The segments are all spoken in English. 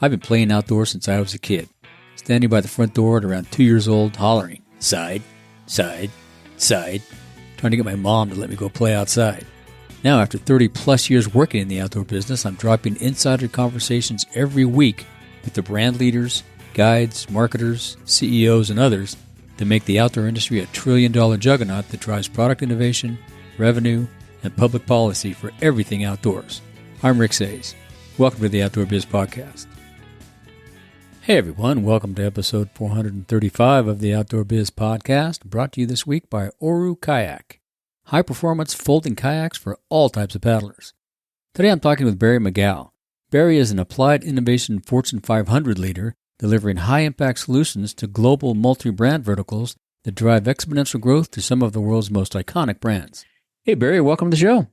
I've been playing outdoors since I was a kid, standing by the front door at around 2 years old, hollering, side, side, side, trying to get my mom to let me go play outside. Now, after 30 plus years working in the outdoor business, I'm dropping insider conversations every week with the brand leaders, guides, marketers, CEOs, and others that make the outdoor industry a trillion-dollar juggernaut that drives product innovation, revenue, and public policy for everything outdoors. I'm Rick Sayes. Welcome to the Outdoor Biz Podcast. Hey everyone, welcome to episode 435 of the Outdoor Biz Podcast, brought to you this week by Oru Kayak, high-performance folding kayaks for all types of paddlers. Today I'm talking with Barry McGeough. Barry is an applied innovation Fortune 500 leader, delivering high-impact solutions to global multi-brand verticals that drive exponential growth to some of the world's most iconic brands. Hey Barry, welcome to the show.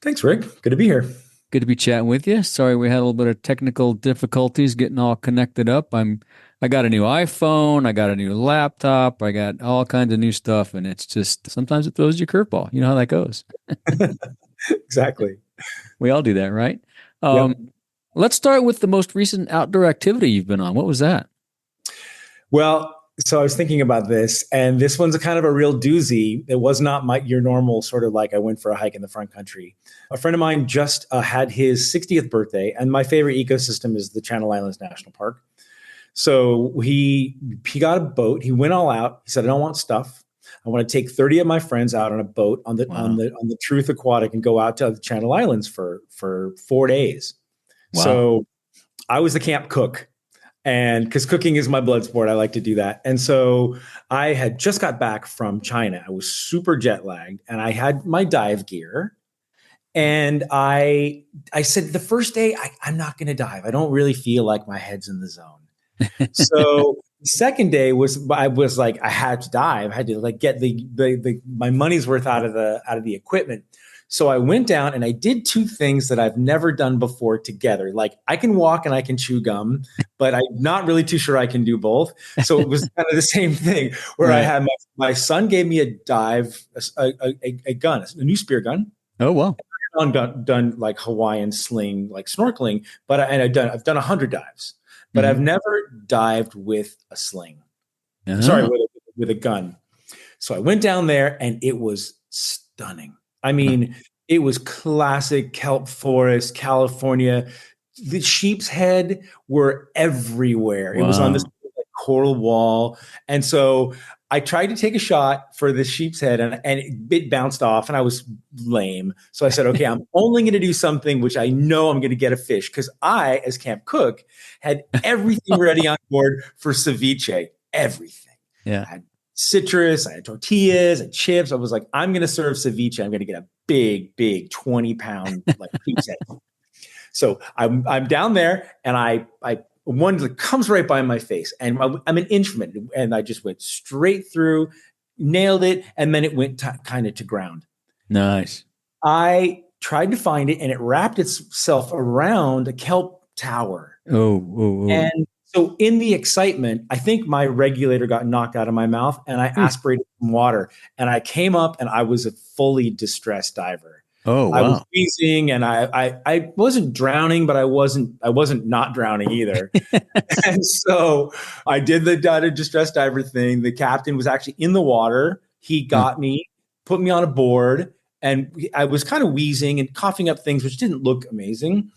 Thanks, Rick. Good to be here. Good to be chatting with you. Sorry we had a little bit of technical difficulties getting all connected up. I got a new iPhone, I got a new laptop, I got all kinds of new stuff, and it's just sometimes it throws you a curveball. You know how that goes. Exactly. We all do that, right? Yep. Let's start with the most recent outdoor activity you've been on. What was that? Well, so I was thinking about this, and this one's a kind of a real doozy. It was not your normal sort of like I went for a hike in the front country. A friend of mine just had his 60th birthday, and my favorite ecosystem is the Channel Islands National Park. So he got a boat. He went all out. He said, "I don't want stuff. I want to take 30 of my friends out on a boat on the Truth Aquatic and go out to the Channel Islands for 4 days." Wow. So I was the camp cook. And because cooking is my blood sport, I like to do that. And so I had just got back from China. I was super jet lagged and I had my dive gear. And I said, the first day, I'm not going to dive. I don't really feel like my head's in the zone. So the second day I was like, I had to dive. I had to like get my money's worth out of the equipment. So I went down and I did two things that I've never done before together. Like I can walk and I can chew gum, but I'm not really too sure I can do both. So it was kind of the same thing where right. I had my son gave me a dive, a gun, a new spear gun. Oh, wow. I've done like Hawaiian sling, like snorkeling, I've done 100 dives, but I've never dived with a sling. Oh. Sorry, with a gun. So I went down there and it was stunning. I mean, it was classic kelp forest, California. The sheep's head were everywhere. Wow. It was on this coral wall. And so I tried to take a shot for the sheep's head and it bounced off and I was lame. So I said, okay, I'm only going to do something which I know I'm going to get a fish, because I, as camp cook, had everything ready on board for ceviche, everything. Yeah. I had citrus, I had tortillas and chips. I was like, I'm going to serve ceviche. I'm going to get a big 20-pound like pizza. So I'm down there and one that comes right by my face and I'm an inch from it. And I just went straight through, nailed it. And then it went kind of to ground. Nice. I tried to find it and it wrapped itself around a kelp tower. Oh. And so in the excitement, I think my regulator got knocked out of my mouth and I aspirated some water and I came up and I was a fully distressed diver. Oh, wow. I was freezing and I wasn't drowning, but I wasn't not drowning either. And so I did the distressed diver thing. The captain was actually in the water. He got me, put me on a board, and I was kind of wheezing and coughing up things, which didn't look amazing.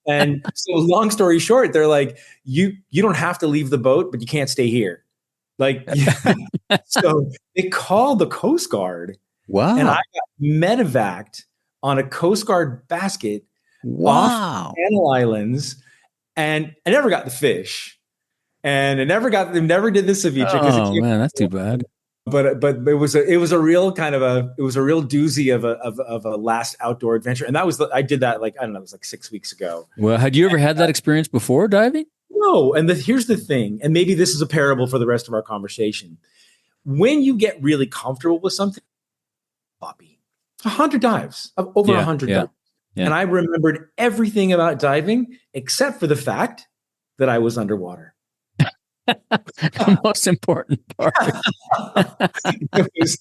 And so long story short, they're like, you don't have to leave the boat, but you can't stay here. Like, so they called the Coast Guard. Wow. And I got medevaced on a Coast Guard basket off Channel Islands. And I never got the fish. And they never did the ceviche. Oh man, that's too bad. But it was a real doozy of a last outdoor adventure, and I did that like, I don't know, it was like 6 weeks ago. Well, had you ever had that experience before diving? No, and here's the thing, and maybe this is a parable for the rest of our conversation. When you get really comfortable with something, Bobby, 100 dives, over 100 dives, and I remembered everything about diving except for the fact that I was underwater. The most important part. It was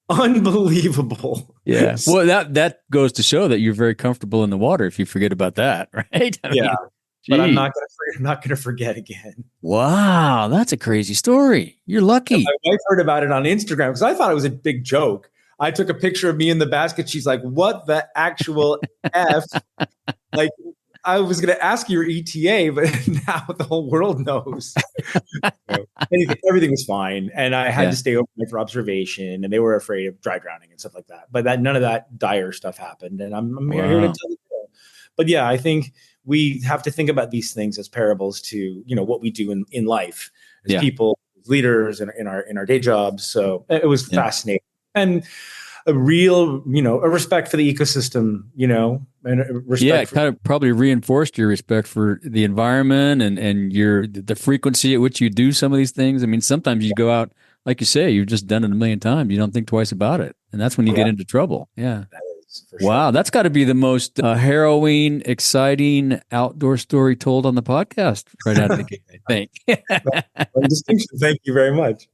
unbelievable. Yeah. Well, that goes to show that you're very comfortable in the water if you forget about that, right? Yeah. but I'm Gee. not going to forget again. Wow, that's a crazy story. You're And lucky. my wife heard about it on Instagram because I thought it was a big joke. I took a picture of me in the basket. She's like, "What the actual f?" Like, I was going to ask your ETA, but now the whole world knows. So everything was fine, and I had Yeah. to stay overnight for observation, and they were afraid of dry drowning and stuff like that. But none of that dire stuff happened, and I'm here to Wow. tell you. But yeah, I think we have to think about these things as parables to what we do in life as Yeah. people, as leaders, in our day jobs. So it was Yeah. fascinating, and a real a respect for the ecosystem, and a Yeah, respect it for. kind of probably reinforced your respect for the environment and the frequency at which you do some of these things. I mean, sometimes you go out, like you say, you've just done it a million times. You don't think twice about it. And that's when you Yeah, get into trouble. Yeah. that is for Wow. sure. That's got to be the most harrowing, exciting outdoor story told on the podcast right out of the gate, I think. Distinction. Thank you very much.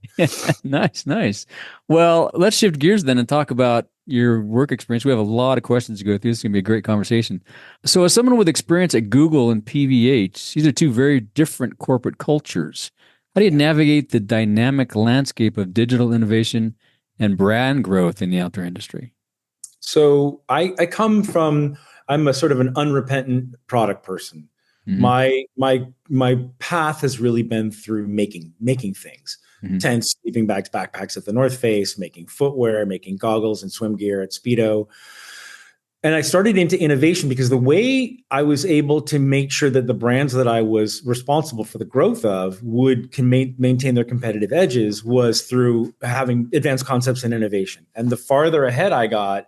Nice, nice. Well, let's shift gears then and talk about your work experience. We have a lot of questions to go through. This is going to be a great conversation. So, as someone with experience at Google and PVH, these are two very different corporate cultures. How do you navigate the dynamic landscape of digital innovation and brand growth in the outdoor industry? So I come from, I'm a sort of an unrepentant product person. Mm-hmm. My path has really been through making things. Mm-hmm. Tents, sleeping bags, backpacks at the North Face, making footwear, making goggles and swim gear at Speedo. And I started into innovation because the way I was able to make sure that the brands that I was responsible for the growth of can maintain their competitive edges was through having advanced concepts and innovation. And the farther ahead I got,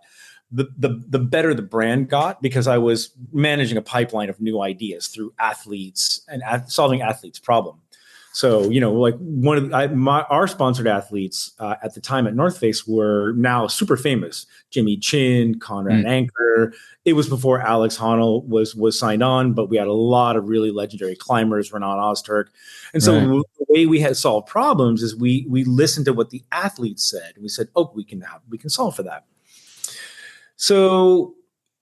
the better the brand got, because I was managing a pipeline of new ideas through athletes and solving athletes' problem. So, like our sponsored athletes at the time at North Face were now super famous. Jimmy Chin, Conrad Anker. It was before Alex Honnold was signed on, but we had a lot of really legendary climbers, Renan Ozturk. And so the way we had solved problems is we listened to what the athletes said. And we said, oh, we can solve for that. So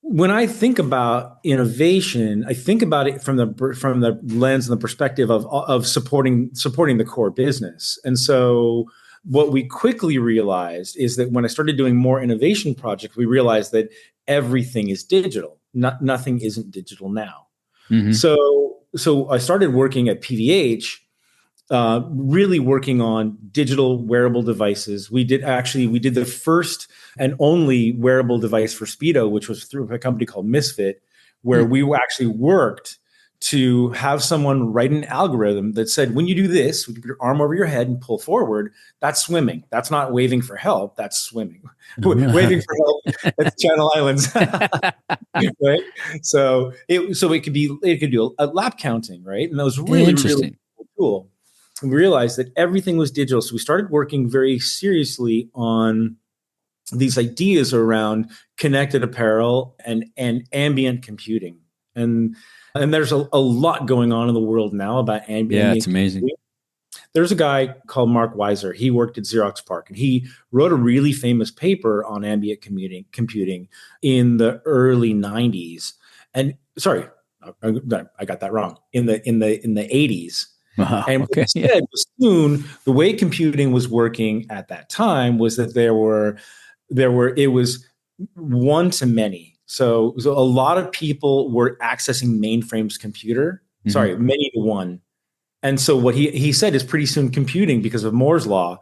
when I think about innovation, I think about it from the lens and the perspective of supporting the core business. And so what we quickly realized is that when I started doing more innovation projects, we realized that everything is digital. Nothing isn't digital now. Mm-hmm. So I started working at PVH, really working on digital wearable devices. We did the first and only wearable device for Speedo, which was through a company called Misfit, where we actually worked to have someone write an algorithm that said, when you do this, with your arm over your head and pull forward, that's swimming. That's not waving for help. That's swimming. Waving for help, that's Channel Islands. Right? So it could do a lap counting, right? And that was really, really cool. And we realized that everything was digital. So we started working very seriously on these ideas around connected apparel and ambient computing. And there's a lot going on in the world now about ambient. Yeah, it's amazing. Computing. There's a guy called Mark Weiser. He worked at Xerox PARC, and he wrote a really famous paper on ambient computing in the early 90s. And sorry, I got that wrong. In the 80s. Wow, and what he said was soon the way computing was working at that time was that it was one to many. So a lot of people were accessing mainframe's computer. Mm-hmm. Sorry, many to one. And so what he said is pretty soon computing, because of Moore's law,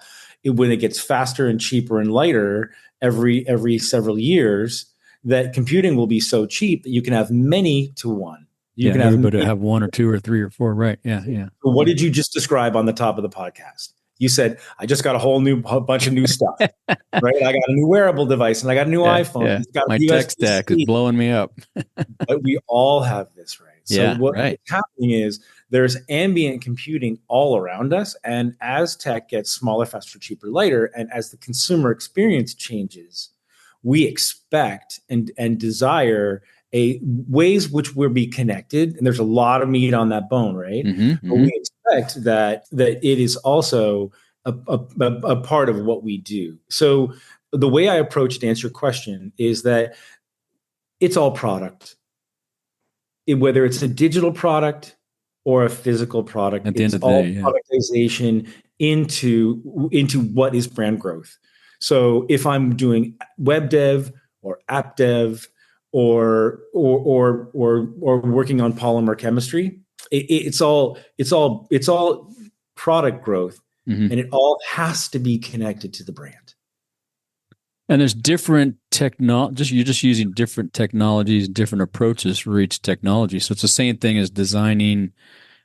when it gets faster and cheaper and lighter every several years, that computing will be so cheap that you can have many to one. You can have one or two or three or four, right? Yeah. So what did you just describe on the top of the podcast? You said, I just got a bunch of new stuff, right? I got a new wearable device and I got a new iPhone. Yeah. It's got my tech stack is blowing me up. But we all have this, right? So what's happening is there's ambient computing all around us. And as tech gets smaller, faster, cheaper, lighter, and as the consumer experience changes, we expect and desire ways which will be connected, and there's a lot of meat on that bone, right? Mm-hmm, but we expect that it is also a part of what we do. So the way I approach to answer your question is that it's all product. whether it's a digital product or a physical product, At the end it's of the all day, yeah. productization into what is brand growth. So if I'm doing web dev or app dev or working on polymer chemistry, it's all product growth, and it all has to be connected to the brand. And there's different you're just using different technologies, different approaches for each technology. So it's the same thing as designing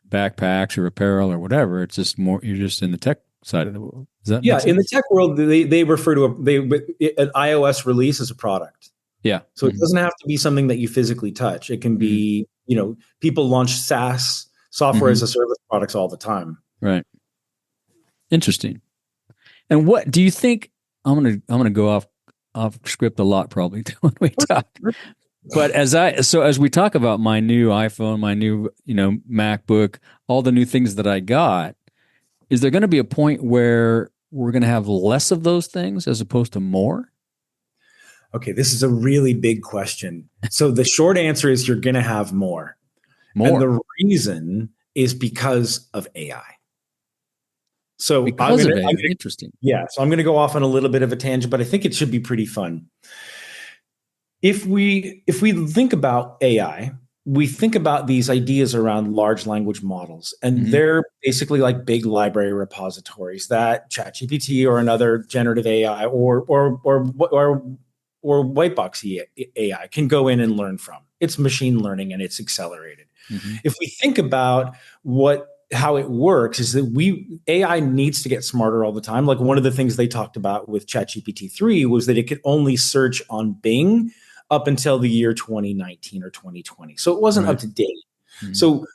backpacks or apparel or whatever. It's just more, you're just in the tech side of the world. Does that make sense? In the tech world, they refer to an iOS release as a product. Yeah. So it doesn't have to be something that you physically touch. It can be, people launch SaaS, software as a service products all the time. Right. Interesting. And what do you think? I'm gonna go off script a lot probably when we talk. But as we talk about my new iPhone, my new MacBook, all the new things that I got, is there going to be a point where we're going to have less of those things as opposed to more? Okay, this is a really big question. So the short answer is you're going to have more. And the reason is because of AI. So interesting. Yeah, so I'm going to go off on a little bit of a tangent, but I think it should be pretty fun. If we think about AI, we think about these ideas around large language models, and they're basically like big library repositories that ChatGPT or another generative AI or white box AI can go in and learn from. It's machine learning and it's accelerated. If we think about how it works, is that AI needs to get smarter all the time. Like one of the things they talked about with ChatGPT 3 was that it could only search on Bing up until the year 2019 or 2020. So it wasn't up to date. So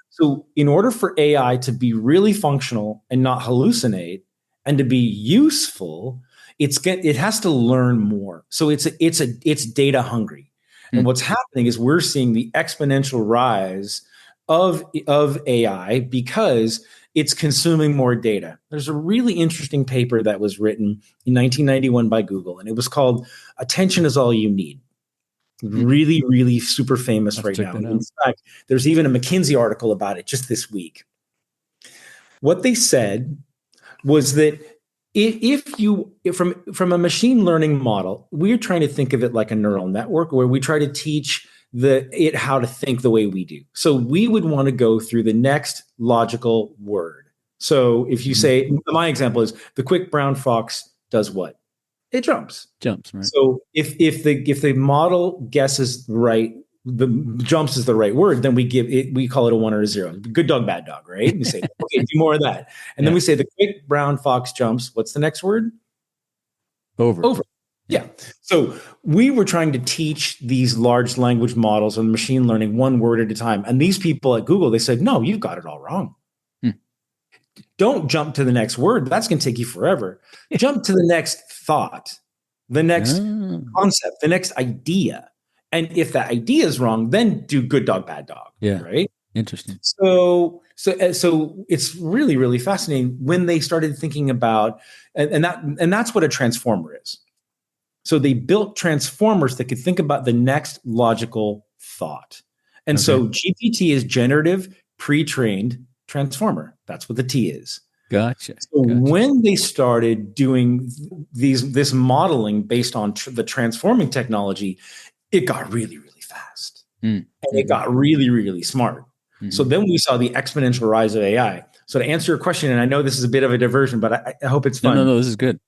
in order for AI to be really functional and not hallucinate and to be useful, it has to learn more. So it's data hungry. And what's happening is we're seeing the exponential rise of AI because it's consuming more data. There's a really interesting paper that was written in 1991 by Google, and it was called "Attention is All You Need." Really, really super famous right now. In fact, there's even a McKinsey article about it just this week. What they said was that from a machine learning model, we're trying to think of it like a neural network where we try to teach it how to think the way we do. So we would want to go through the next logical word. So if you say, my example is the quick brown fox does what? It jumps. Right. So if the model guesses right, the jumps is the right word, then we call it a 1 or a 0. Good dog, bad dog, right? We say, okay, do more of that. And then we say the quick brown fox jumps. What's the next word? Over. Yeah. So we were trying to teach these large language models and machine learning one word at a time. And these people at Google, they said, no, you've got it all wrong. Don't jump to the next word. That's going to take you forever. Jump to the next thought, the next concept, the next idea. And if that idea is wrong, then do good dog, bad dog. Yeah. Right. Interesting. So it's really, really fascinating when they started thinking about, and that's what a transformer is. So they built transformers that could think about the next logical thought. And so GPT is generative pre-trained transformer. That's what the T is. Gotcha. So when they started doing this modeling based on the transforming technology, it got really, really fast. And it got really, really smart. So then we saw the exponential rise of AI. So to answer your question, and I know this is a bit of a diversion, but I hope it's fun. No, this is good.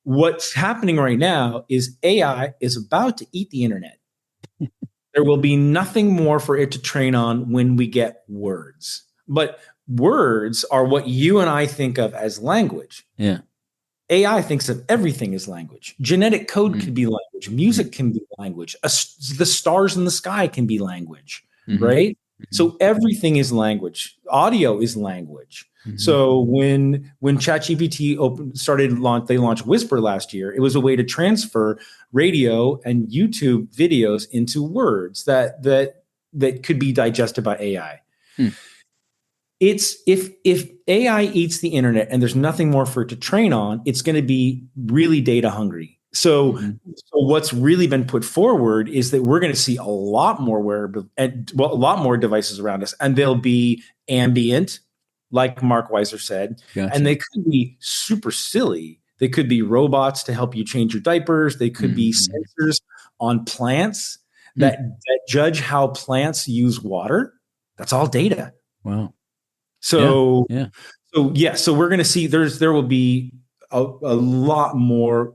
What's happening right now is AI is about to eat the internet. There will be nothing more for it to train on when we get words. But words are what you and I think of as language. Yeah. AI thinks of everything as language. Genetic code can be language. Music can be language. The stars in the sky can be language, right? So everything is language. Audio is language. So when ChatGPT they launched Whisper last year. It was a way to transfer radio and YouTube videos into words that could be digested by AI. It's if AI eats the internet and there's nothing more for it to train on, it's going to be really data hungry. So, so what's really been put forward is that we're going to see a lot more wearable and a lot more devices around us, and they'll be ambient, like Mark Weiser said, Gotcha. and they could be super silly. They could be robots to help you change your diapers. They could be sensors on plants that judge how plants use water. That's all data. Wow. So, yeah. So we're going to see there will be a lot more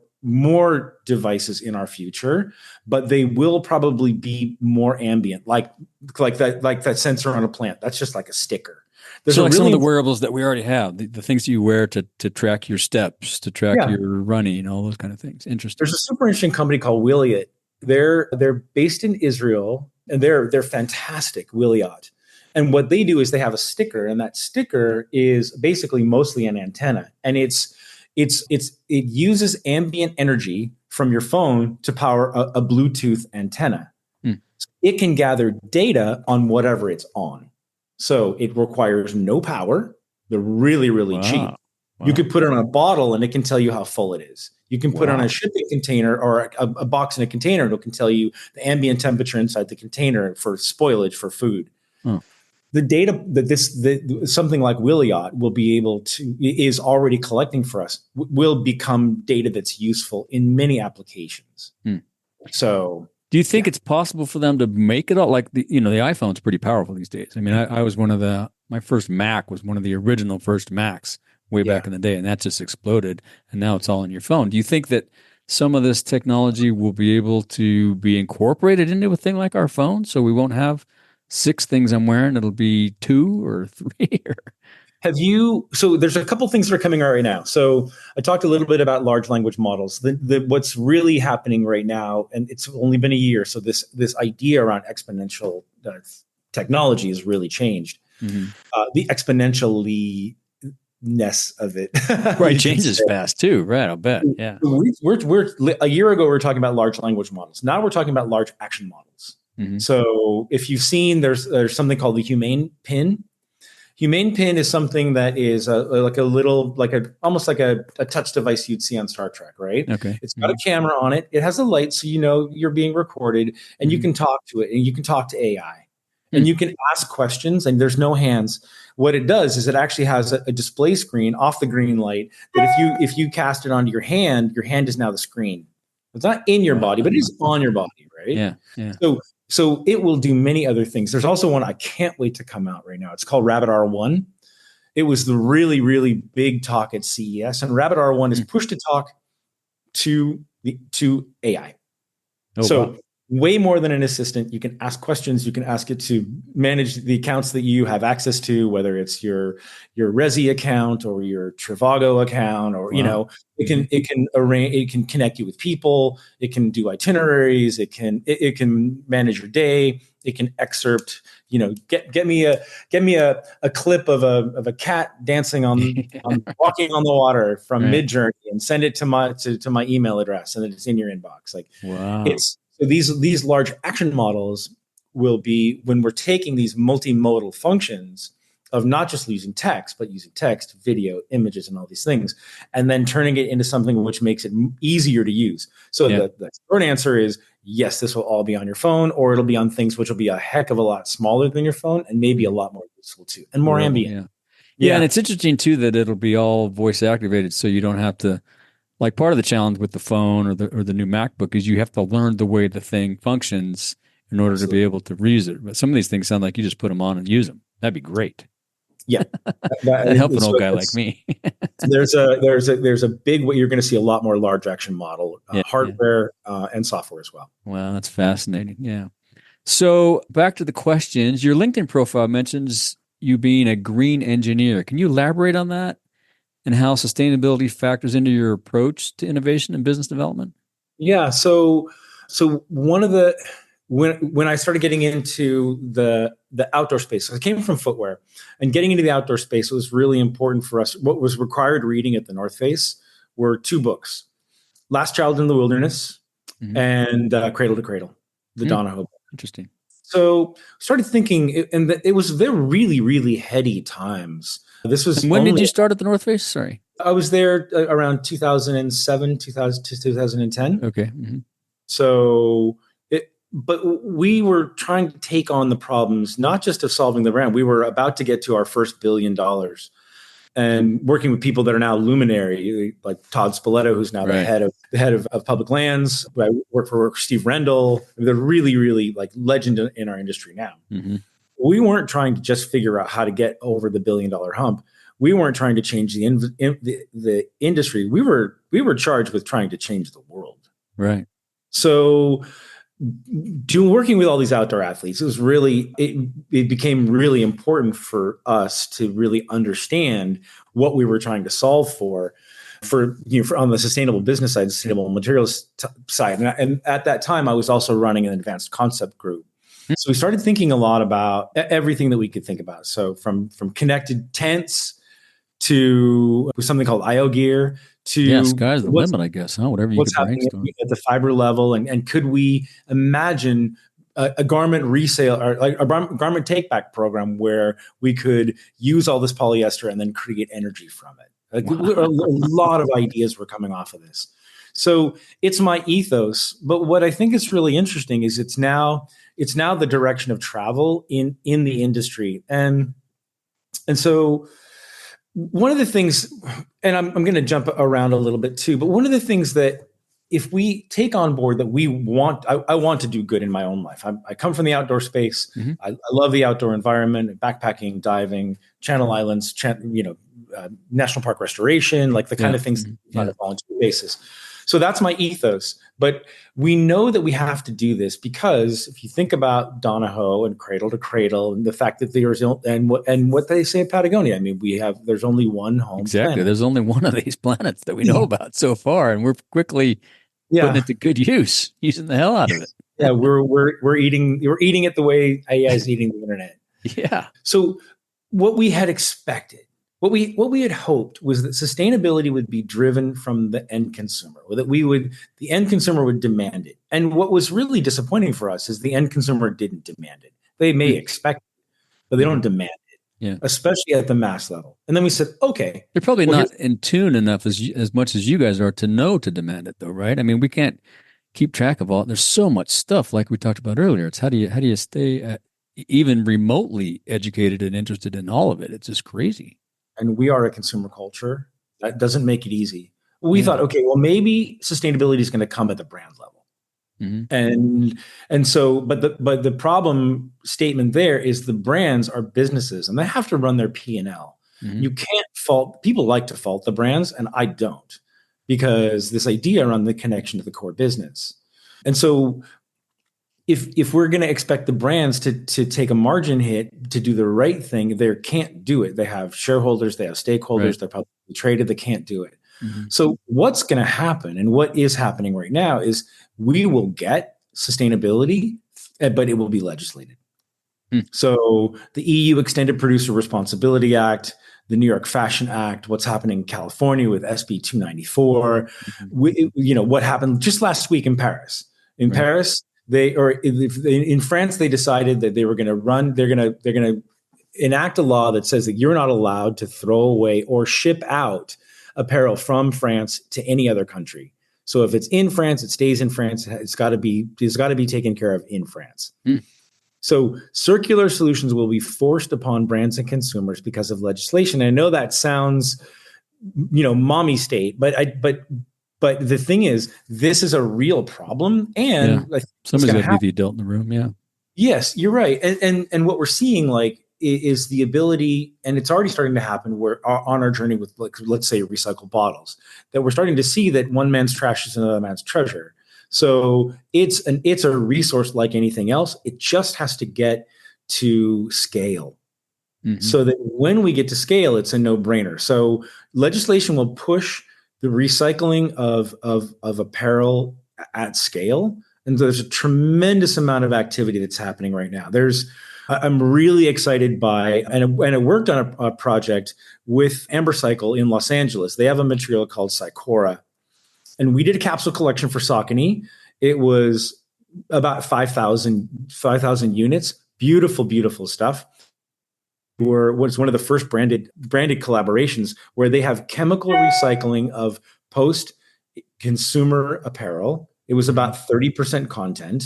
devices in our future, but they will probably be more ambient, like that sensor on a plant. That's just like a sticker. There's so like some of the wearables that we already have, the things you wear to track your steps, to track your running, all those kind of things. Interesting. There's a super interesting company called Wiliot. They're based in Israel, and they're fantastic. Wiliot. And what they do is they have a sticker, and that sticker is basically mostly an antenna, and it uses ambient energy from your phone to power a Bluetooth antenna. So it can gather data on whatever it's on. So it requires no power. They're really, really cheap. Wow. You could put it on a bottle and it can tell you how full it is. You can put it on a shipping container or a box in a container, and it can tell you the ambient temperature inside the container for spoilage for food. The data that something like Wiliot will be able to is already collecting for us will become data that's useful in many applications. So, do you think it's possible for them to make it all? Like the iPhone's pretty powerful these days. I mean, I was my first Mac was one of the original first Macs way back in the day, and that just exploded, and now it's all on your phone. Do you think that some of this technology will be able to be incorporated into a thing like our phone, so we won't have 6 things I'm wearing? It'll be 2 or 3. So there's a couple things that are coming out right now. So I talked a little bit about large language models. What's really happening right now, and it's only been a year, so this idea around exponential technology has really changed. The exponentially ness of it. Right, changes fast too, right? I'll bet. Yeah. We're a year ago we were talking about large language models. Now we're talking about large action models. So if you've seen, there's something called the Humane Pin. Humane Pin is something that is almost like a touch device you'd see on Star Trek, right? Okay. It's got a camera on it. It has a light, so you know you're being recorded, and you can talk to it, and you can talk to AI, and you can ask questions, and there's no hands. What it does is it actually has a display screen off the green light that if you cast it onto your hand is now the screen. It's not in your body, but it is on your body, right? Yeah. So it will do many other things. There's also one I can't wait to come out right now. It's called Rabbit R1. It was the really, really big talk at CES, and Rabbit R1 is push to talk to AI. Way more than an assistant. You can ask questions. You can ask it to manage the accounts that you have access to, whether it's your Resi account or your Trivago account, or it can arrange. It can connect you with people. It can do itineraries. It can manage your day. It can excerpt. Get me a clip of a cat dancing on walking on the water from Midjourney and send it to my email address, and then it's in your inbox. So these large action models will be, when we're taking these multimodal functions of not just using text, but using text, video, images, and all these things, and then turning it into something which makes it easier to use. So the short answer is yes, this will all be on your phone, or it'll be on things which will be a heck of a lot smaller than your phone, and maybe a lot more useful too, and more ambient. Yeah, and it's interesting too that it'll be all voice activated, so you don't have to. Like part of the challenge with the phone or the new MacBook is you have to learn the way the thing functions in order to be able to use it. But some of these things sound like you just put them on and use them. That'd be great. Yeah, that'd help an old guy like me. there's a big way. You're going to see a lot more large action model hardware and software as well. Wow, that's fascinating. Yeah. So back to the questions. Your LinkedIn profile mentions you being a green engineer. Can you elaborate on that? And how sustainability factors into your approach to innovation and business development? Yeah. So one of the when I started getting into the outdoor space, so I came from footwear, and getting into the outdoor space was really important for us. What was required reading at the North Face were 2 books: Last Child in the Wilderness and Cradle to Cradle, the Donahoe book. Interesting. So started thinking, and they're really, really heady times This was And when did only, you start at the North Face? Sorry. I was there around 2007, 2000 to 2010. Okay. Mm-hmm. So, but we were trying to take on the problems, not just of solving the brand. We were about to get to our first $1 billion and working with people that are now luminary, like Todd Spoleto, who's now Right. the head of public lands. I work for Steve Rendell. They're really, really like legend in our industry now. Mm-hmm. We weren't trying to just figure out how to get over the $1 billion hump. We weren't trying to change the industry. We were charged with trying to change the world. Right. So working with all these outdoor athletes, it became really important for us to really understand what we were trying to solve for on the sustainable business side, sustainable materials side. And at that time, I was also running an advanced concept group. So we started thinking a lot about everything that we could think about. So from connected tents to something called IO gear to sky's the limit, I guess, huh? Whatever you could what's happening brainstorm. at the fiber level, and could we imagine a garment resale or like a garment take back program where we could use all this polyester and then create energy from it? Like, a lot of ideas were coming off of this. So it's my ethos. But what I think is really interesting is it's now the direction of travel in the industry. And so one of the things, and I'm going to jump around a little bit too, but one of the things that if we take on board that we want, I want to do good in my own life. I come from the outdoor space. Mm-hmm. I love the outdoor environment, backpacking, diving, Channel Islands, national park restoration, like the kind of things on a volunteer basis. So that's my ethos. But we know that we have to do this because if you think about Donahoe and Cradle to Cradle and the fact that there's and what they say in Patagonia, I mean, there's only one home planet. There's only one of these planets that we know about so far, and we're quickly putting it to good use, using the hell out of it. Yeah, we're eating it the way AI is eating the internet. Yeah. So what we had expected, what we had hoped was that sustainability would be driven from the end consumer, or that the end consumer would demand it. And what was really disappointing for us is the end consumer didn't demand it. They may expect it, but they don't demand it, especially at the mass level. And then we said, okay. They're probably not in tune enough as much as you guys are to know to demand it, though, right? I mean, we can't keep track of all. There's so much stuff, like we talked about earlier. It's how do you stay even remotely educated and interested in all of it? It's just crazy. And we are a consumer culture. That doesn't make it easy. We thought, okay, well, maybe sustainability is going to come at the brand level. Mm-hmm. And so, but the problem statement there is the brands are businesses and they have to run their P&L. Mm-hmm. You can't fault, people like to fault the brands, and I don't, because this idea around the connection to the core business. And so if we're going to expect the brands to take a margin hit to do the right thing, they can't do it. They have shareholders, they have stakeholders, they're publicly traded, they can't do it. Mm-hmm. So what's going to happen, and what is happening right now, is we will get sustainability, but it will be legislated. So the EU Extended Producer Responsibility Act, the New York Fashion Act, what's happening in California with SB 294, what happened just last week in Paris. In Paris, in France, they decided that they're going to enact a law that says that you're not allowed to throw away or ship out apparel from France to any other country. So if it's in France, it stays in France. It's got to be taken care of in France. So circular solutions will be forced upon brands and consumers because of legislation. And I know that sounds, mommy state, but the thing is, this is a real problem, and somebody's got to be the adult in the room. Yeah. Yes, you're right. And what we're seeing is the ability, and it's already starting to happen. We're on our journey with, let's say, recycled bottles, that we're starting to see that one man's trash is another man's treasure. So it's a resource like anything else. It just has to get to scale. Mm-hmm. So that when we get to scale, it's a no-brainer. So legislation will push the recycling of apparel at scale. And there's a tremendous amount of activity that's happening right now. I'm really excited by, and I worked on a project with Ambercycle in Los Angeles. They have a material called Cycora. And we did a capsule collection for Saucony. It was about 5,000 units. Beautiful, beautiful stuff. was one of the first branded collaborations where they have chemical recycling of post consumer apparel. It was about 30% content,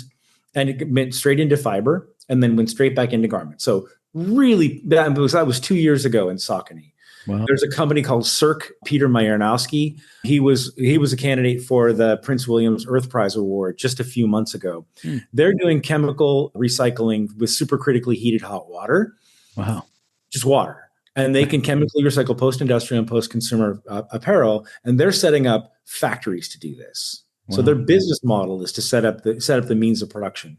and it went straight into fiber and then went straight back into garment. So really, that was 2 years ago in Saucony. Wow. There's a company called Peter Majernowski. He was a candidate for the Prince William's Earth Prize Award just a few months ago. They're doing chemical recycling with supercritically heated hot water. Wow. Just water. And they can chemically recycle post-industrial and post-consumer apparel, and they're setting up factories to do this. Wow. So their business model is to set up the means of production.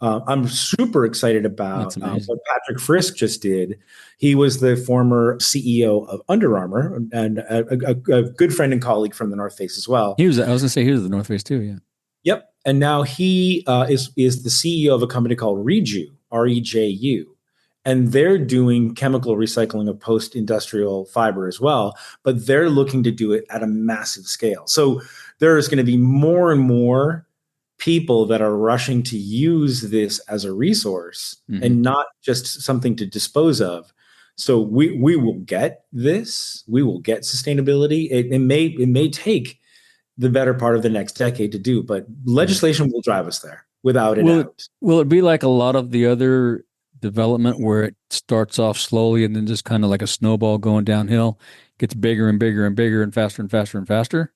I'm super excited about what Patrick Frisk just did. He was the former CEO of Under Armour and a good friend and colleague from the North Face as well. I was going to say he was the North Face too, yeah. Yep. And now he is the CEO of a company called Reju, Reju. And they're doing chemical recycling of post-industrial fiber as well, but they're looking to do it at a massive scale. So there's going to be more and more people that are rushing to use this as a resource and not just something to dispose of. So we will get this. We will get sustainability. It may take the better part of the next decade to do, but legislation will drive us there without a doubt. Will it be like a lot of the other development where it starts off slowly and then just kind of like a snowball going downhill, gets bigger and bigger and bigger and faster and faster and faster?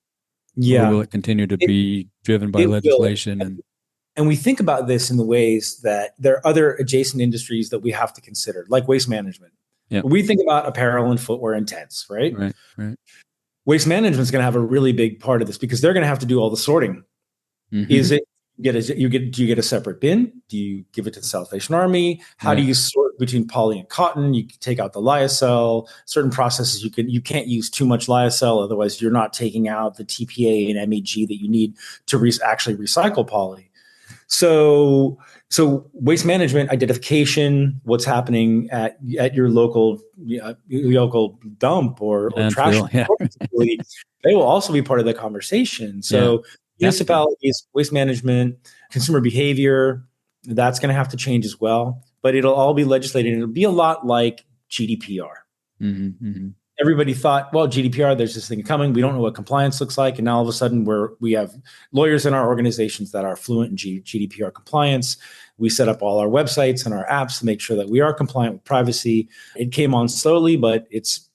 Yeah. Or will it continue to be driven by legislation? And we think about this in the ways that there are other adjacent industries that we have to consider, like waste management. Yeah. We think about apparel and footwear and tents, right? Right. Waste management is going to have a really big part of this because they're going to have to do all the sorting. Is it do you get a separate bin? Do you give it to the Salvation Army? How do you sort between poly and cotton? You can take out the lyocell. Certain processes you can't use too much lyocell, otherwise you're not taking out the TPA and MEG that you need to actually recycle poly. So waste management, identification, what's happening at your local dump or trash facility, they will also be part of the conversation. So municipalities, waste management, consumer behavior, that's going to have to change as well. But it'll all be legislated. It'll be a lot like GDPR. Everybody thought, well, GDPR, there's this thing coming. We don't know what compliance looks like. And now all of a sudden we have lawyers in our organizations that are fluent in GDPR compliance. We set up all our websites and our apps to make sure that we are compliant with privacy. It came on slowly, but it's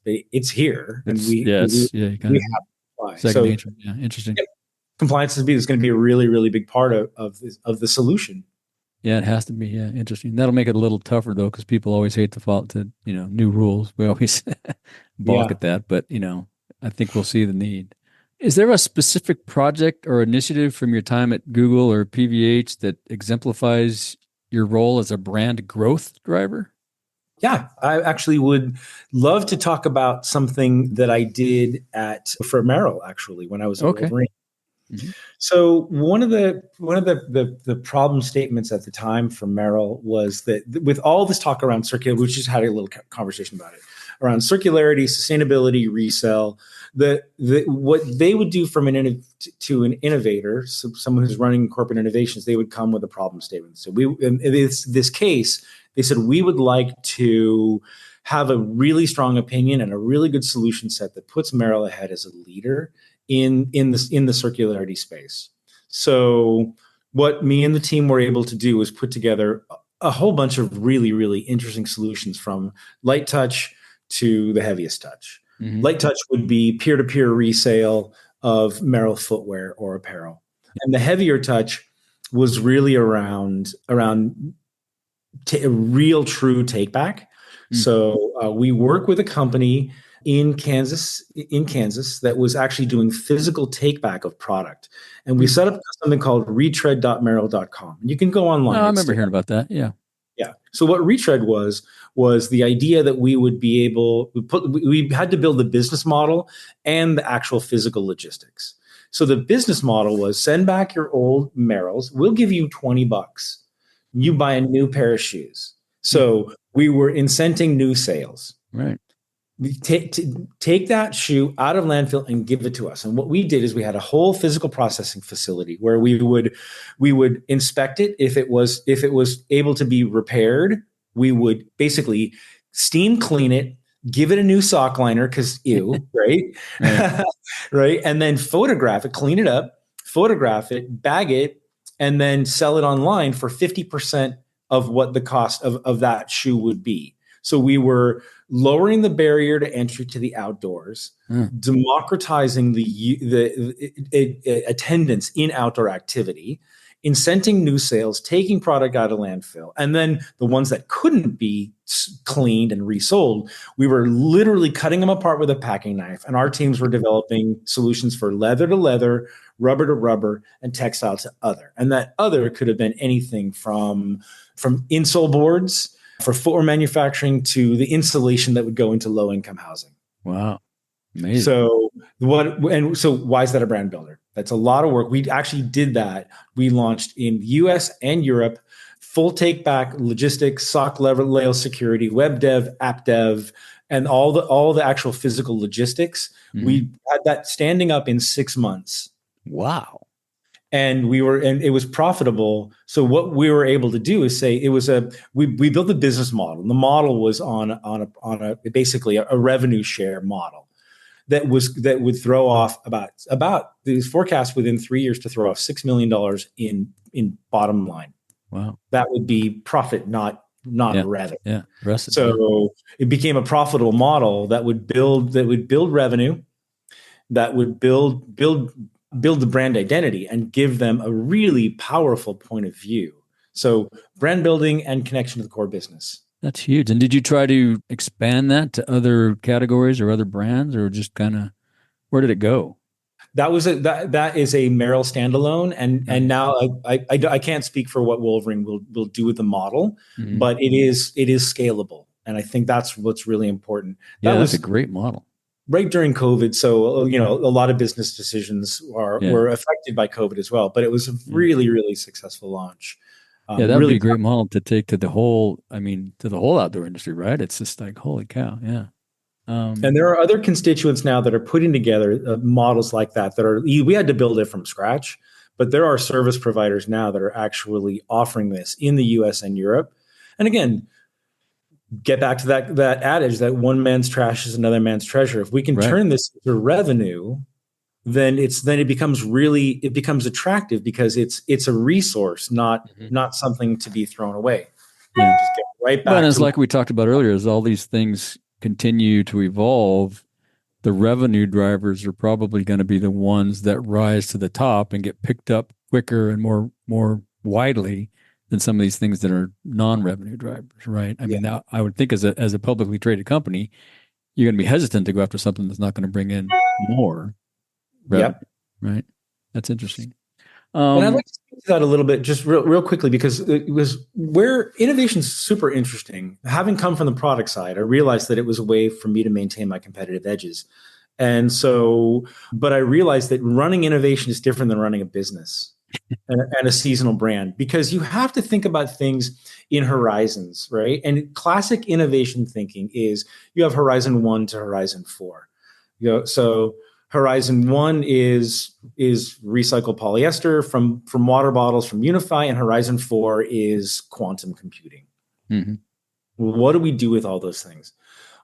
here. And we have to comply. So, interesting. Compliance is going to be a really, really big part of the solution. Yeah, it has to be. Yeah, interesting. That'll make it a little tougher though, because people always hate new rules. We always balk at that, but I think we'll see the need. Is there a specific project or initiative from your time at Google or PVH that exemplifies your role as a brand growth driver? Yeah, I actually would love to talk about something that I did for Merrill actually when I was at Wolverine. So one of the problem statements at the time from Merrill was that with all this talk around circularity, we just had a little conversation about it, around circularity, sustainability, resell, what they would do from to an innovator, so someone who's running corporate innovations, they would come with a problem statement. So in this case, they said, we would like to have a really strong opinion and a really good solution set that puts Merrill ahead as a leader in the circularity space. So what me and the team were able to do was put together a whole bunch of really, really interesting solutions, from light touch to the heaviest touch. Light touch would be peer-to-peer resale of Merrill footwear or apparel. And the heavier touch was really around real true take back. So we work with a company in Kansas that was actually doing physical take back of product. And we set up something called retread.merrill.com. And you can go online. I remember hearing about that. Yeah. Yeah. So what retread was the idea that we would be we had to build the business model and the actual physical logistics. So the business model was send back your old Merrills. We'll give you $20. You buy a new pair of shoes. So we were incenting new sales. Right. We take that shoe out of landfill and give it to us. And what we did is we had a whole physical processing facility where we would inspect it. If it was able to be repaired, we would basically steam clean it, give it a new sock liner because ew, right? Right. Right. And then photograph it, clean it up, photograph it, bag it, and then sell it online for 50% of what the cost of that shoe would be. So we were lowering the barrier to entry to the outdoors, democratizing the attendance in outdoor activity, incenting new sales, taking product out of landfill. And then the ones that couldn't be cleaned and resold, we were literally cutting them apart with a packing knife. And our teams were developing solutions for leather to leather, rubber to rubber, and textile to other. And that other could have been anything from insole boards for footwear manufacturing to the insulation that would go into low-income housing. Wow. Amazing. So why is that a brand builder? That's a lot of work. We actually did that. We launched in the US and Europe, full take back, logistics, sock layer security, web dev, app dev, and all the actual physical logistics. We had that standing up in 6 months. Wow. And it was profitable. So what we were able to do is say we built a business model. The model was on basically a revenue share model that would throw off about these forecasts within 3 years to throw off $6 million in bottom line. Wow. That would be profit, not revenue. Yeah. So it became a profitable model that would build revenue, that would build the brand identity and give them a really powerful point of view. So brand building and connection to the core business. That's huge. And did you try to expand that to other categories or other brands, or just kind of, where did it go? That is a Merrell standalone, and now I can't speak for what Wolverine will do with the model, but it is scalable, and I think that's what's really important. That's a great model. Right during COVID, so a lot of business decisions were affected by COVID as well, but it was a really, really successful launch. That would be a great model to take to the whole outdoor industry, right? It's just like, holy cow. Yeah. And there are other constituents now that are putting together models like that we had to build it from scratch, but there are service providers now that are actually offering this in the US and Europe. And again, get back to that adage that one man's trash is another man's treasure. If we can turn this into revenue, then it becomes attractive because it's a resource, not something to be thrown away. Yeah. Just get right back. But it's like we talked about earlier, as all these things continue to evolve, the revenue drivers are probably going to be the ones that rise to the top and get picked up quicker and more widely than some of these things that are non-revenue drivers, right? I mean, now I would think as a publicly traded company, you're going to be hesitant to go after something that's not going to bring in more revenue, right? That's interesting. And I'd like to speak to that a little bit, just real quickly, because it was where innovation is super interesting. Having come from the product side, I realized that it was a way for me to maintain my competitive edges. And so, but I realized that running innovation is different than running a business and a seasonal brand, because you have to think about things in horizons, right? And classic innovation thinking is you have horizon 1 to horizon 4. So Horizon 1 is recycled polyester from water bottles from Unify, and Horizon 4 is quantum computing. What do we do with all those things?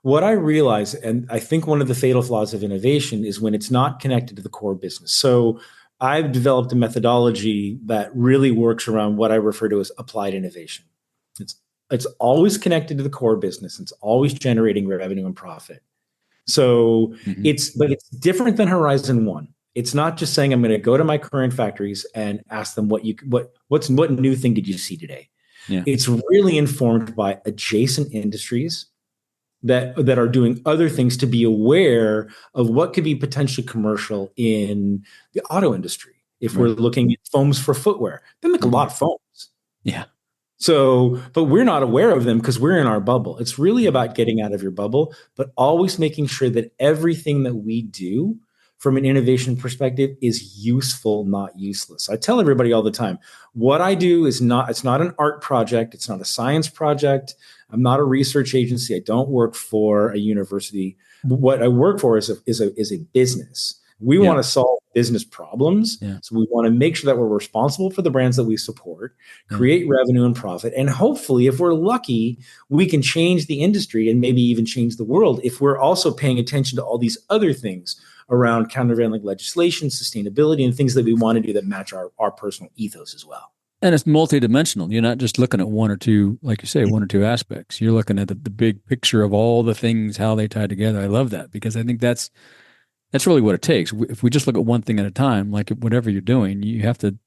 What I realize, and I think one of the fatal flaws of innovation, is when it's not connected to the core business. So I've developed a methodology that really works around what I refer to as applied innovation. It's always connected to the core business. It's always generating revenue and profit. So it's different than Horizon 1. It's not just saying I'm going to go to my current factories and ask them what new thing did you see today? Yeah. It's really informed by adjacent industries that are doing other things to be aware of what could be potentially commercial in the auto industry. If we're looking at foams for footwear, they make a lot of foams. Yeah. So, but we're not aware of them because we're in our bubble. It's really about getting out of your bubble, but always making sure that everything that we do from an innovation perspective is useful, not useless. I tell everybody all the time, what I do it's not an art project. It's not a science project. I'm not a research agency. I don't work for a university. What I work for is a business. We Yeah. want to solve business problems. Yeah. So we want to make sure that we're responsible for the brands that we support, create revenue and profit. And hopefully, if we're lucky, we can change the industry and maybe even change the world if we're also paying attention to all these other things around countervailing legislation, sustainability, and things that we want to do that match our personal ethos as well. And it's multidimensional. You're not just looking at one or two, like you say, one or two aspects. You're looking at the big picture of all the things, how they tie together. I love that because I think that's really what it takes. If we just look at one thing at a time, like whatever you're doing, you have to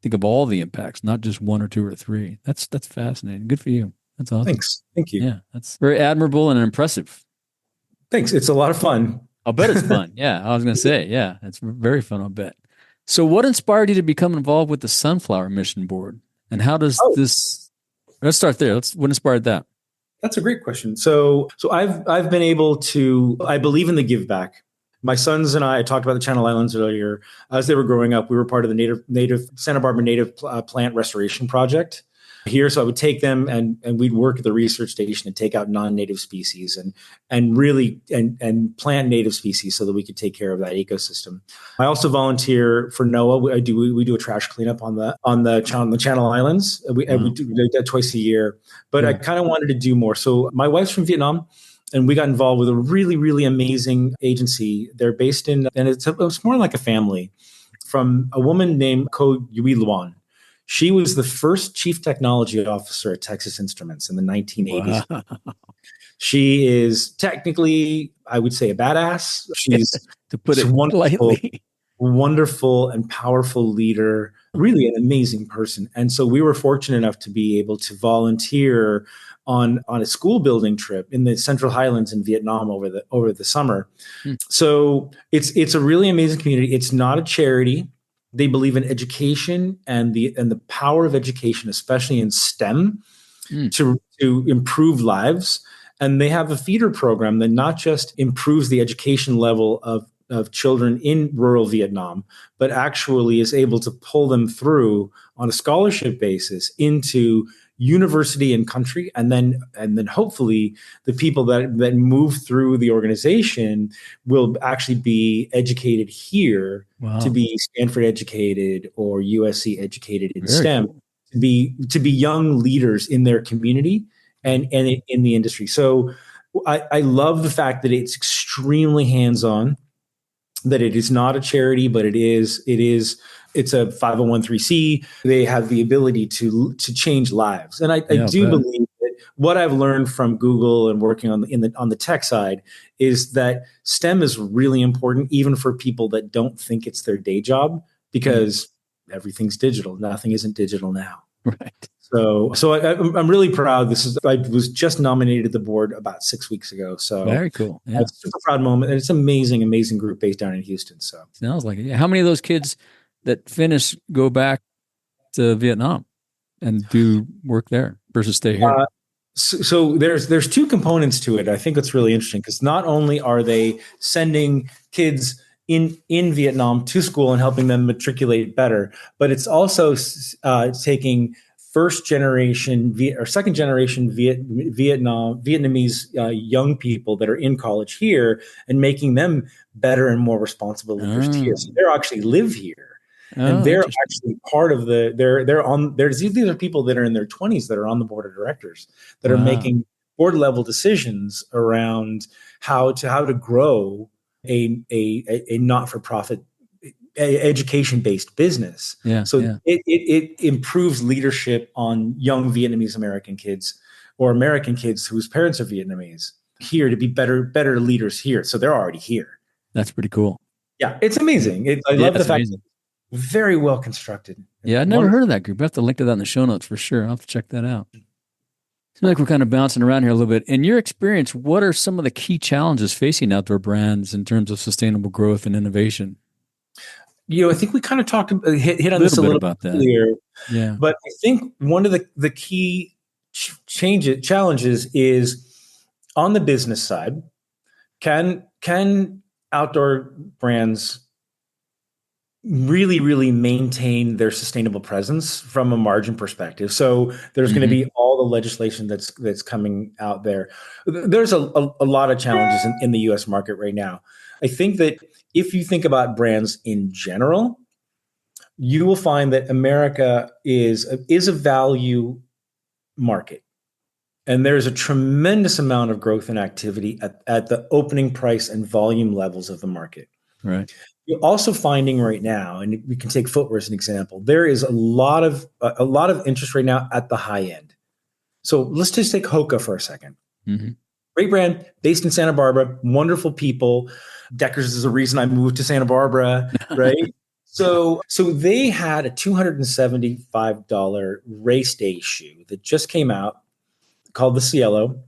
think of all the impacts, not just one or two or three. That's fascinating. Good for you. That's awesome. Thanks. Thank you. Yeah, that's very admirable and impressive. Thanks. It's a lot of fun. I'll bet it's fun. Yeah, I was going to say, yeah, it's very fun, I'll bet. So what inspired you to become involved with the Sunflower Mission Board? And how does this, let's start there. What inspired that? That's a great question. So I've been able to, I believe in the give back. My sons and I talked about the Channel Islands earlier. As they were growing up, we were part of the native Santa Barbara Native Plant Restoration Project here. So I would take them and we'd work at the research station and take out non-native species and really plant native species so that we could take care of that ecosystem. I also volunteer for NOAA. We do a trash cleanup on the Channel Islands. We do that twice a year. But I kind of wanted to do more. So my wife's from Vietnam. And we got involved with a really, really amazing agency. They're based in, and it's more like a family, from a woman named Ko Yui Luan. She was the first chief technology officer at Texas Instruments in the 1980s. Wow. She is technically, I would say, a badass. She's to put it lightly. Wonderful and powerful leader, really an amazing person. And so we were fortunate enough to be able to volunteer on a school building trip in the Central Highlands in Vietnam over the summer. So it's a really amazing community. It's not a charity. They believe in education and the power of education, especially in STEM, to improve lives. And they have a feeder program that not just improves the education level of children in rural Vietnam, but actually is able to pull them through on a scholarship basis into university and country, and then hopefully the people that move through the organization will actually be educated here. Wow. To be Stanford educated or USC educated in Very STEM, cool. to be young leaders in their community and in the industry. So I love the fact that it's extremely hands-on, that it is not a charity, but it's a 501(c)(3). They have the ability to change lives. And I do believe that what I've learned from Google and working on the tech side is that STEM is really important, even for people that don't think it's their day job, because everything's digital. Nothing isn't digital now. Right. So I'm really proud. I was just nominated to the board about 6 weeks ago. So very cool. Yeah. It's a super proud moment. And it's an amazing group based down in Houston. So sounds like it. Yeah. How many of those kids that finish go back to Vietnam and do work there versus stay here? So there's two components to it. I think it's really interesting because not only are they sending kids in Vietnam to school and helping them matriculate better, but it's also taking first generation or second generation Vietnamese young people that are in college here and making them better and more responsible leaders here. So they actually live here. And they're actually part of these are people that are in their 20s that are on the board of directors that are making board level decisions around how to grow a not-for-profit education-based business. It improves leadership on young Vietnamese American kids or American kids whose parents are Vietnamese here to be better leaders here. So they're already here. That's pretty cool. Yeah, it's amazing. I love the fact that it's very well constructed. Yeah, I'd never heard of that group. I have to link to that in the show notes for sure. I'll have to check that out. Seems like we're kind of bouncing around here a little bit. In your experience, what are some of the key challenges facing outdoor brands in terms of sustainable growth and innovation? I think we kind of hit on this a little bit earlier. Yeah. But I think one of the key challenges is on the business side. Can outdoor brands really, really maintain their sustainable presence from a margin perspective? So there's going to be all the legislation that's coming out there. There's a lot of challenges in the U.S. market right now. I think that if you think about brands in general, you will find that America is a value market. And there's a tremendous amount of growth and activity at the opening price and volume levels of the market. Right. You're also finding right now, and we can take footwear as an example, there is a lot of interest right now at the high end. So let's just take Hoka for a second. Mm-hmm. Great brand, based in Santa Barbara, wonderful people. Deckers is the reason I moved to Santa Barbara, right? So they had a $275 race day shoe that just came out called the Cielo.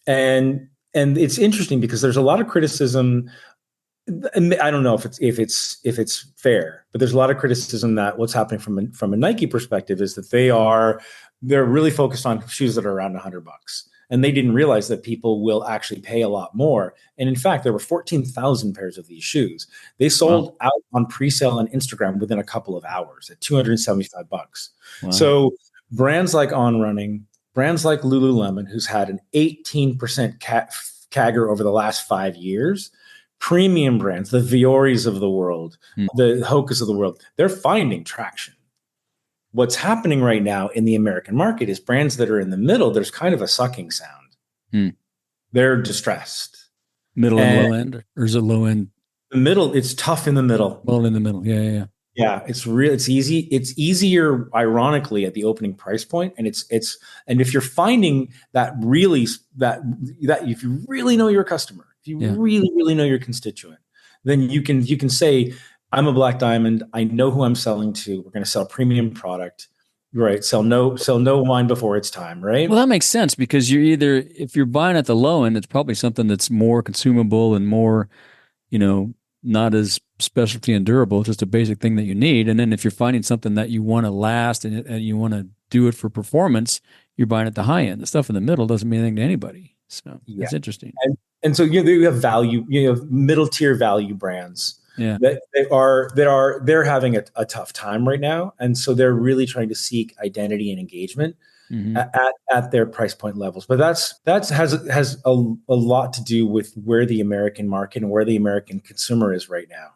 And it's interesting because there's a lot of criticism. I don't know if it's fair, but there's a lot of criticism that what's happening from a Nike perspective is that they're really focused on shoes that are around $100, and they didn't realize that people will actually pay a lot more. And in fact, there were 14,000 pairs of these shoes. They sold out on pre-sale on Instagram within a couple of hours at $275. Wow. So brands like On Running, brands like Lululemon, who's had an 18% CAGR over the last 5 years, premium brands, the Vioris of the world, the Hokas of the world, they're finding traction. What's happening right now in the American market is brands that are in the middle, there's kind of a sucking sound. They're distressed. Middle and low end? Or is it low end? The middle, it's tough in the middle. Well, in the middle. Yeah. Yeah, it's easy. It's easier, ironically, at the opening price point. And and if you're finding that if you really know your customer, if you really, really know your constituent, then you can say, I'm a Black Diamond. I know who I'm selling to. We're going to sell premium product, right? Sell no wine before it's time, right? Well, that makes sense because if you're buying at the low end, it's probably something that's more consumable and more, not as specialty and durable, just a basic thing that you need. And then if you're finding something that you want to last and you want to do it for performance, you're buying at the high end. The stuff in the middle doesn't mean anything to anybody. So That's interesting. And so you have value, middle tier value brands. Yeah. They're having a tough time right now. And so they're really trying to seek identity and engagement at their price point levels. But that has a lot to do with where the American market and where the American consumer is right now.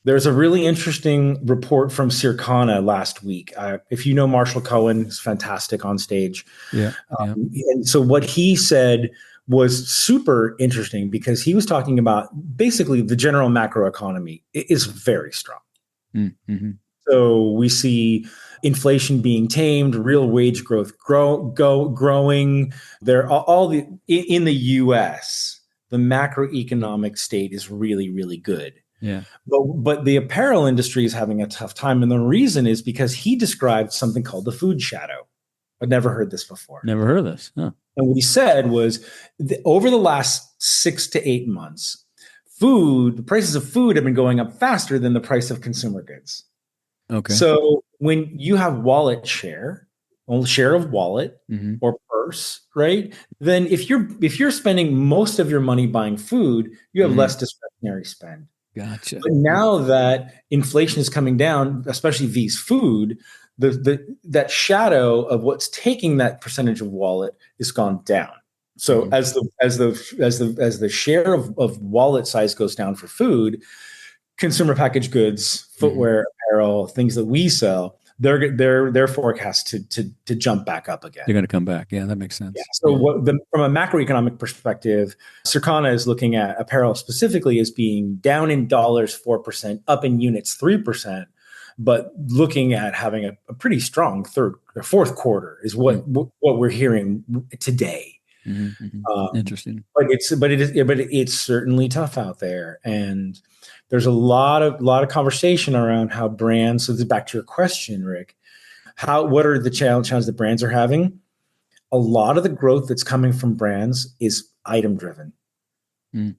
There's a really interesting report from Circana last week. If you know Marshall Cohen, he's fantastic on stage. Yeah. And so what he said was super interesting because he was talking about basically the general macroeconomy is very strong. Mm-hmm. So we see inflation being tamed, real wage growth growing. In the U.S., the macroeconomic state is really, really good. Yeah. But the apparel industry is having a tough time. And the reason is because he described something called the food shadow. I'd never heard this before. Never heard of this. Huh. And what he said was over the last 6 to 8 months, the prices of food have been going up faster than the price of consumer goods. Okay. So when you have wallet share of wallet or purse, right? Then if you're spending most of your money buying food, you have less discretionary spend. Gotcha. But now that inflation is coming down, especially these food, that shadow of what's taking that percentage of wallet is gone down. So as the share of wallet size goes down for food, consumer packaged goods, footwear, apparel, things that we sell, they're forecast to jump back up again. They're going to come back. Yeah, that makes sense. Yeah. So from a macroeconomic perspective, Circana is looking at apparel specifically as being down in dollars 4%, up in units 3%. But looking at having a pretty strong third or fourth quarter is what we're hearing today. Interesting. But it's certainly tough out there, and there's a lot of conversation around how brands. So this is back to your question, Rick. What are the challenges that brands are having? A lot of the growth that's coming from brands is item driven.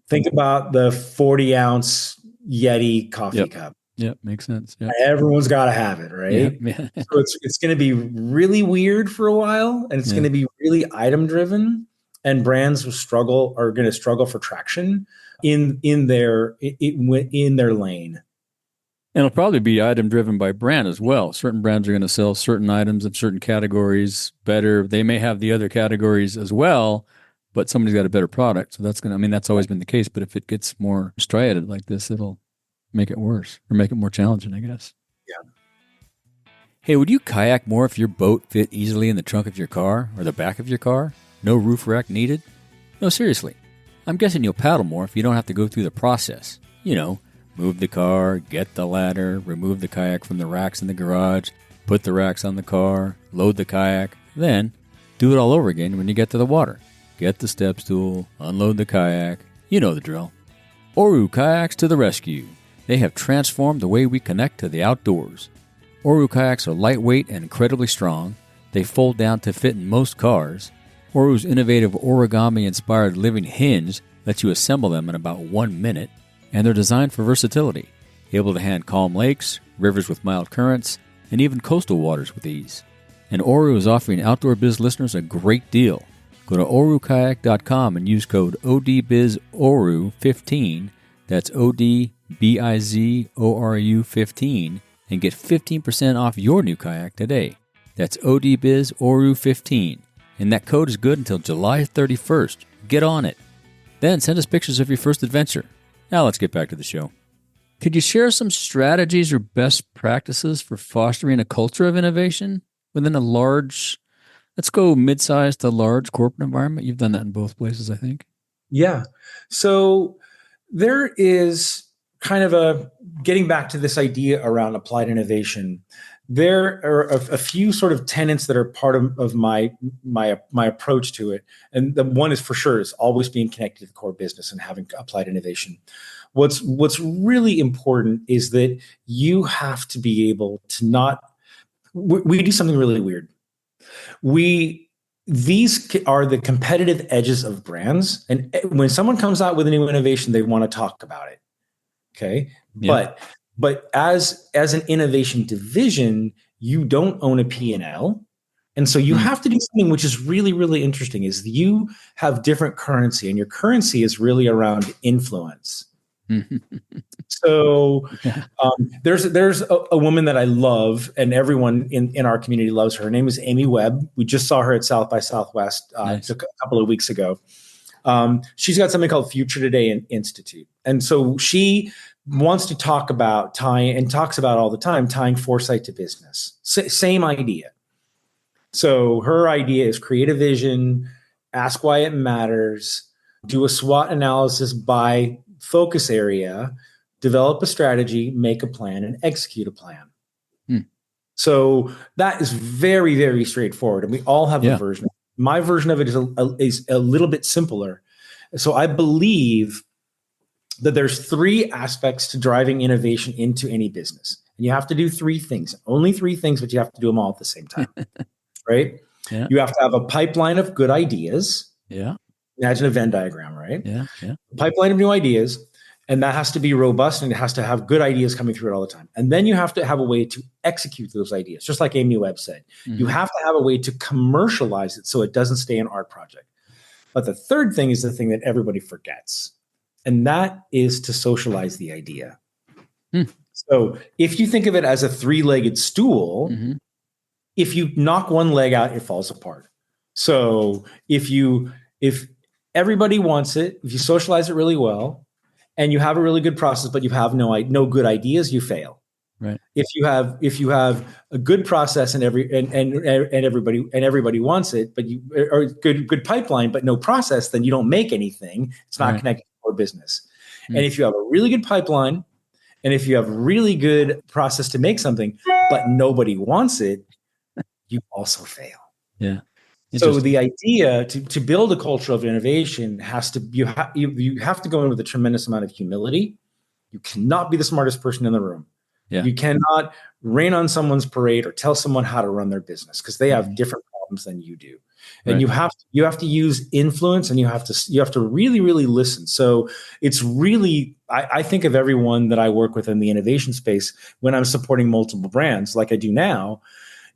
Think about the 40-ounce Yeti coffee cup. Yeah, makes sense. Yep. Everyone's got to have it, right? Yeah. So it's going to be really weird for a while, and it's going to be really item driven. And brands are going to struggle for traction in their lane. And it'll probably be item driven by brand as well. Certain brands are going to sell certain items in certain categories better. They may have the other categories as well, but somebody's got a better product. So that's always been the case. But if it gets more striated like this, it'll make it worse or make it more challenging, I guess. Yeah. Hey, would you kayak more if your boat fit easily in the trunk of your car or the back of your car? No roof rack needed? No, seriously. I'm guessing you'll paddle more if you don't have to go through the process. Move the car, get the ladder, remove the kayak from the racks in the garage, put the racks on the car, load the kayak, then do it all over again when you get to the water. Get the step stool, unload the kayak. You know the drill. Oru Kayaks to the rescue. They have transformed the way we connect to the outdoors. Oru kayaks are lightweight and incredibly strong. They fold down to fit in most cars. Oru's innovative origami-inspired living hinge lets you assemble them in about 1 minute, and they're designed for versatility, able to handle calm lakes, rivers with mild currents, and even coastal waters with ease. And Oru is offering Outdoor Biz listeners a great deal. Go to orukayak.com and use code ODBIZORU15, that's ODBIZORU15, and get 15% off your new kayak today. That's ODBIZORU15, and that code is good until July 31st. Get on it. Then send us pictures of your first adventure. Now let's get back to the show. Could you share some strategies or best practices for fostering a culture of innovation within a large, let's go mid-sized to large corporate environment? You've done that in both places, I think. Yeah. So there is kind of getting back to this idea around applied innovation. There are a few sort of tenets that are part of my approach to it. And the one is for sure is always being connected to the core business and having applied innovation. What's really important is that you have to be able to we do something really weird. These are the competitive edges of brands. And when someone comes out with a new innovation, they want to talk about it. Okay. Yeah. But as an innovation division, you don't own a P&L. And so you have to do something which is really, really interesting is you have different currency, and your currency is really around influence. So there's a woman that I love, and everyone in our community loves her. Her name is Amy Webb. We just saw her at South by Southwest nice. A couple of weeks ago. She's got something called Future Today Institute. And so she wants to talk about talks about all the time, tying foresight to business. Same idea. So her idea is create a vision, ask why it matters, do a SWOT analysis by focus area, develop a strategy, make a plan, and execute a plan. So that is very, very straightforward. And we all have a version. My version of it is a little bit simpler. So I believe that there's 3 aspects to driving innovation into any business. And you have to do 3 things, only 3 things, but you have to do them all at the same time, right? Yeah. You have to have a pipeline of good ideas. Yeah. Imagine a Venn diagram, right? Yeah. Yeah. A pipeline of new ideas, and that has to be robust, and it has to have good ideas coming through it all the time. And then you have to have a way to execute those ideas, just like Amy Webb said. You have to have a way to commercialize it so it doesn't stay an art project. But the third thing is the thing that everybody forgets. And that is to socialize the idea. So if you think of it as a 3-legged stool, if you knock one leg out, it falls apart. So if everybody wants it, if you socialize it really well, and you have a really good process, but you have no good ideas, you fail. Right. If you have a good process and everybody wants it, but or good pipeline, but no process, then you don't make anything. It's not connected to core business. And if you have a really good pipeline, and if you have really good process to make something, but nobody wants it, you also fail. Yeah. So the idea to build a culture of innovation you have to go in with a tremendous amount of humility. You cannot be the smartest person in the room. Yeah. You cannot rain on someone's parade or tell someone how to run their business because they have different problems than you do. And you have to use influence, and you have to really, really listen. So it's really, I think of everyone that I work with in the innovation space when I'm supporting multiple brands like I do now,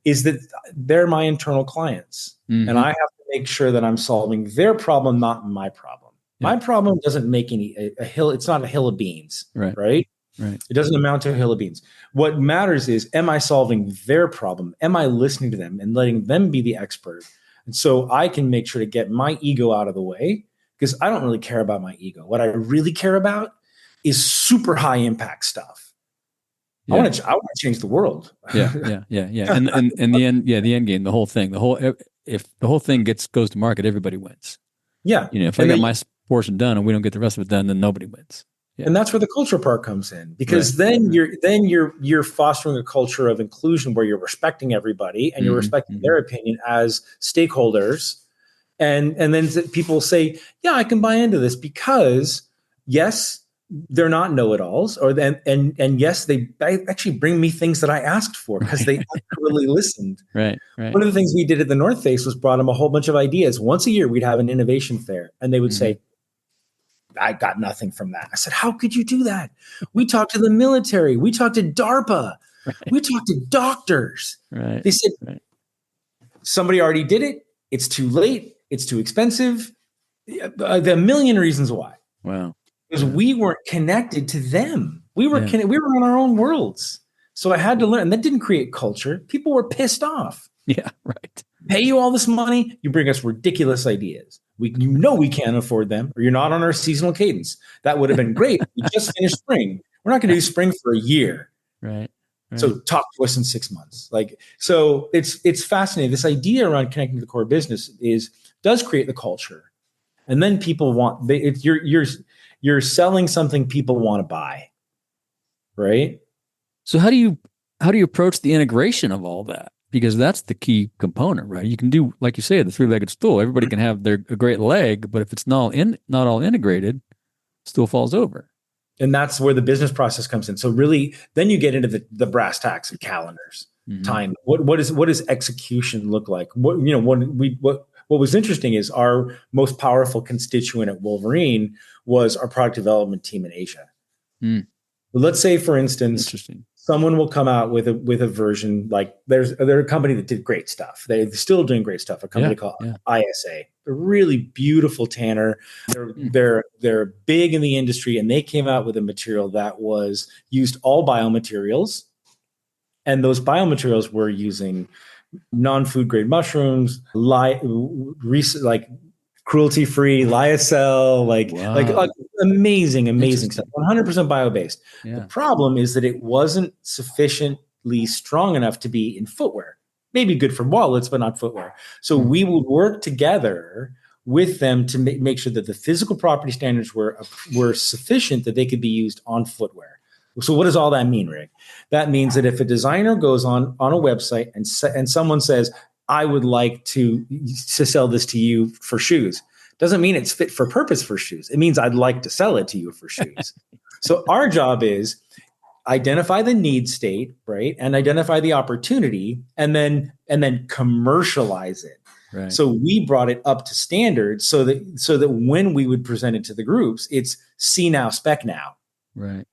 is that they're my internal clients. And I have to make sure that I'm solving their problem, not my problem. Yeah. My problem doesn't make a hill. It's not a hill of beans, right? It doesn't amount to a hill of beans. What matters is, am I solving their problem? Am I listening to them and letting them be the expert? And so I can make sure to get my ego out of the way because I don't really care about my ego. What I really care about is super high impact stuff. Yeah. I want to change the world. Yeah. And the end game, the whole thing, if the whole thing goes to market, everybody wins. Yeah. If I got my portion done and we don't get the rest of it done, then nobody wins. Yeah. And that's where the culture part comes in, because then you're fostering a culture of inclusion where you're respecting everybody and you're respecting their opinion as stakeholders. And then people say, yeah, I can buy into this because yes, they're not know-it-alls, and yes, they actually bring me things that I asked for because they really listened. Right. One of the things we did at the North Face was brought them a whole bunch of ideas. Once a year, we'd have an innovation fair, and they would say, I got nothing from that. I said, how could you do that? We talked to the military. We talked to DARPA. Right. We talked to doctors. Right. They said, somebody already did it. It's too late. It's too expensive. There are a million reasons why. Wow. Because we weren't connected to them. We were we were in our own world. So I had to learn. And that didn't create culture. People were pissed off. Yeah, right. Pay you all this money. You bring us ridiculous ideas. We can't afford them, or you're not on our seasonal cadence. That would have been great. We just finished spring. We're not going to do spring for a year. Right. So talk to us in 6 months. So it's fascinating. This idea around connecting to the core business does create the culture, and then people you're selling something people want to buy, right? So how do you approach the integration of all that? Because that's the key component, right? You can do, like you say, the three-legged stool. Everybody can have a great leg, but if it's not all integrated, stool falls over. And that's where the business process comes in. So really, then you get into the brass tacks of calendars, time. What does execution look like? What was interesting is our most powerful constituent at Wolverine was our product development team in Asia. Let's say, for instance, someone will come out with a version, like they're a company that did great stuff. They're still doing great stuff. A company called ISA, a really beautiful tanner. They're big in the industry, and they came out with a material that used all biomaterials, and those biomaterials were using non-food grade mushrooms, like cruelty-free, lyocell, like amazing stuff, 100% bio-based. Yeah. The problem is that it wasn't sufficiently strong enough to be in footwear. Maybe good for wallets, but not footwear. So we would work together with them to make sure that the physical property standards were sufficient that they could be used on footwear. So what does all that mean, Rick? That means that if a designer goes on a website and someone says, I would like to sell this to you for shoes, doesn't mean it's fit for purpose for shoes. It means I'd like to sell it to you for shoes. So our job is identify the need state, right? And identify the opportunity, and then commercialize it. Right. So we brought it up to standards so that when we would present it to the groups, it's see now, spec now. Right.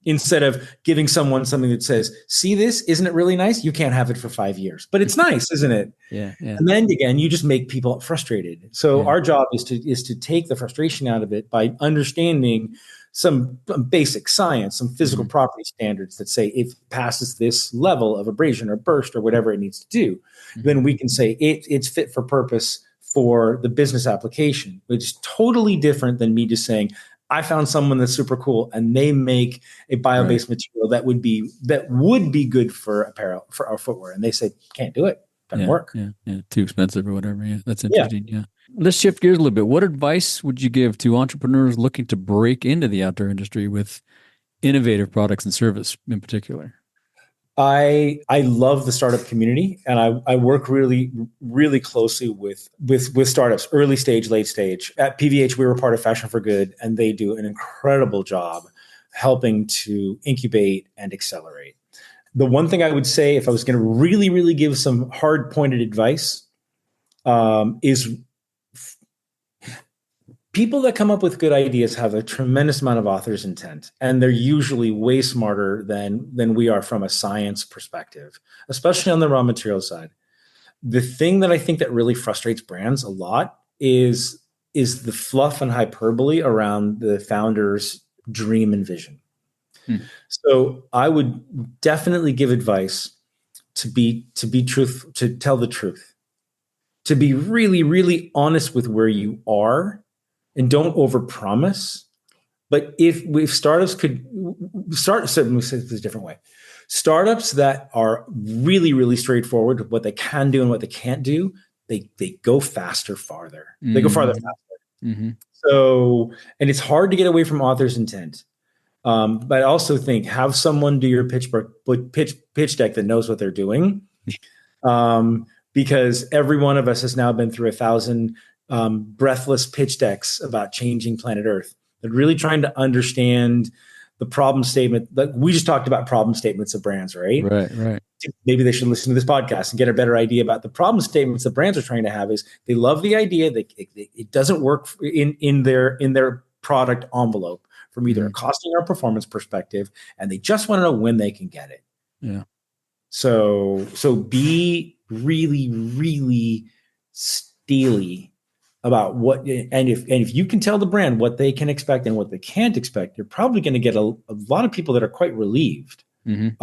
Instead of giving someone something that says, see this, isn't it really nice? You can't have it for 5 years, but it's nice, isn't it? Yeah. And then again, you just make people frustrated. So our job is to take the frustration out of it by understanding some basic science, some physical property standards that say if it passes this level of abrasion or burst or whatever it needs to do, then we can say it's fit for purpose for the business application, which is totally different than me just saying, I found someone that's super cool and they make a bio-based material that would be good for apparel, for our footwear. And they say, can't do it. Doesn't work. Yeah. Too expensive or whatever. Yeah. That's interesting. Yeah. Let's shift gears a little bit. What advice would you give to entrepreneurs looking to break into the outdoor industry with innovative products and service in particular? I love the startup community, and I work really, really closely with startups, early stage, late stage. At PVH, we were part of Fashion for Good, and they do an incredible job helping to incubate and accelerate. The one thing I would say, if I was going to really, really give some hard pointed advice, is people that come up with good ideas have a tremendous amount of author's intent, and they're usually way smarter than we are from a science perspective, especially on the raw material side. The thing that I think that really frustrates brands a lot is the fluff and hyperbole around the founder's dream and vision. So I would definitely give advice to be truthful, to tell the truth, to be really, really honest with where you are and don't overpromise. But if startups could start, so let me say this a different way. Startups that are really, really straightforward with what they can do and what they can't do, they go faster, farther. They go farther, faster. Mm-hmm. So, and it's hard to get away from author's intent. But I also think have someone do your pitch deck that knows what they're doing. Because every one of us has now been through 1,000 breathless pitch decks about changing planet Earth. They're really trying to understand the problem statement. Like we just talked about problem statements of brands, right? Right. Maybe they should listen to this podcast and get a better idea about the problem statements that brands are trying to have. Is they love the idea that it doesn't work in their product envelope from either a costing or performance perspective, and they just want to know when they can get it. Yeah. So be really, really steely about what, and if you can tell the brand what they can expect and what they can't expect, you're probably going to get a lot of people that are quite relieved, and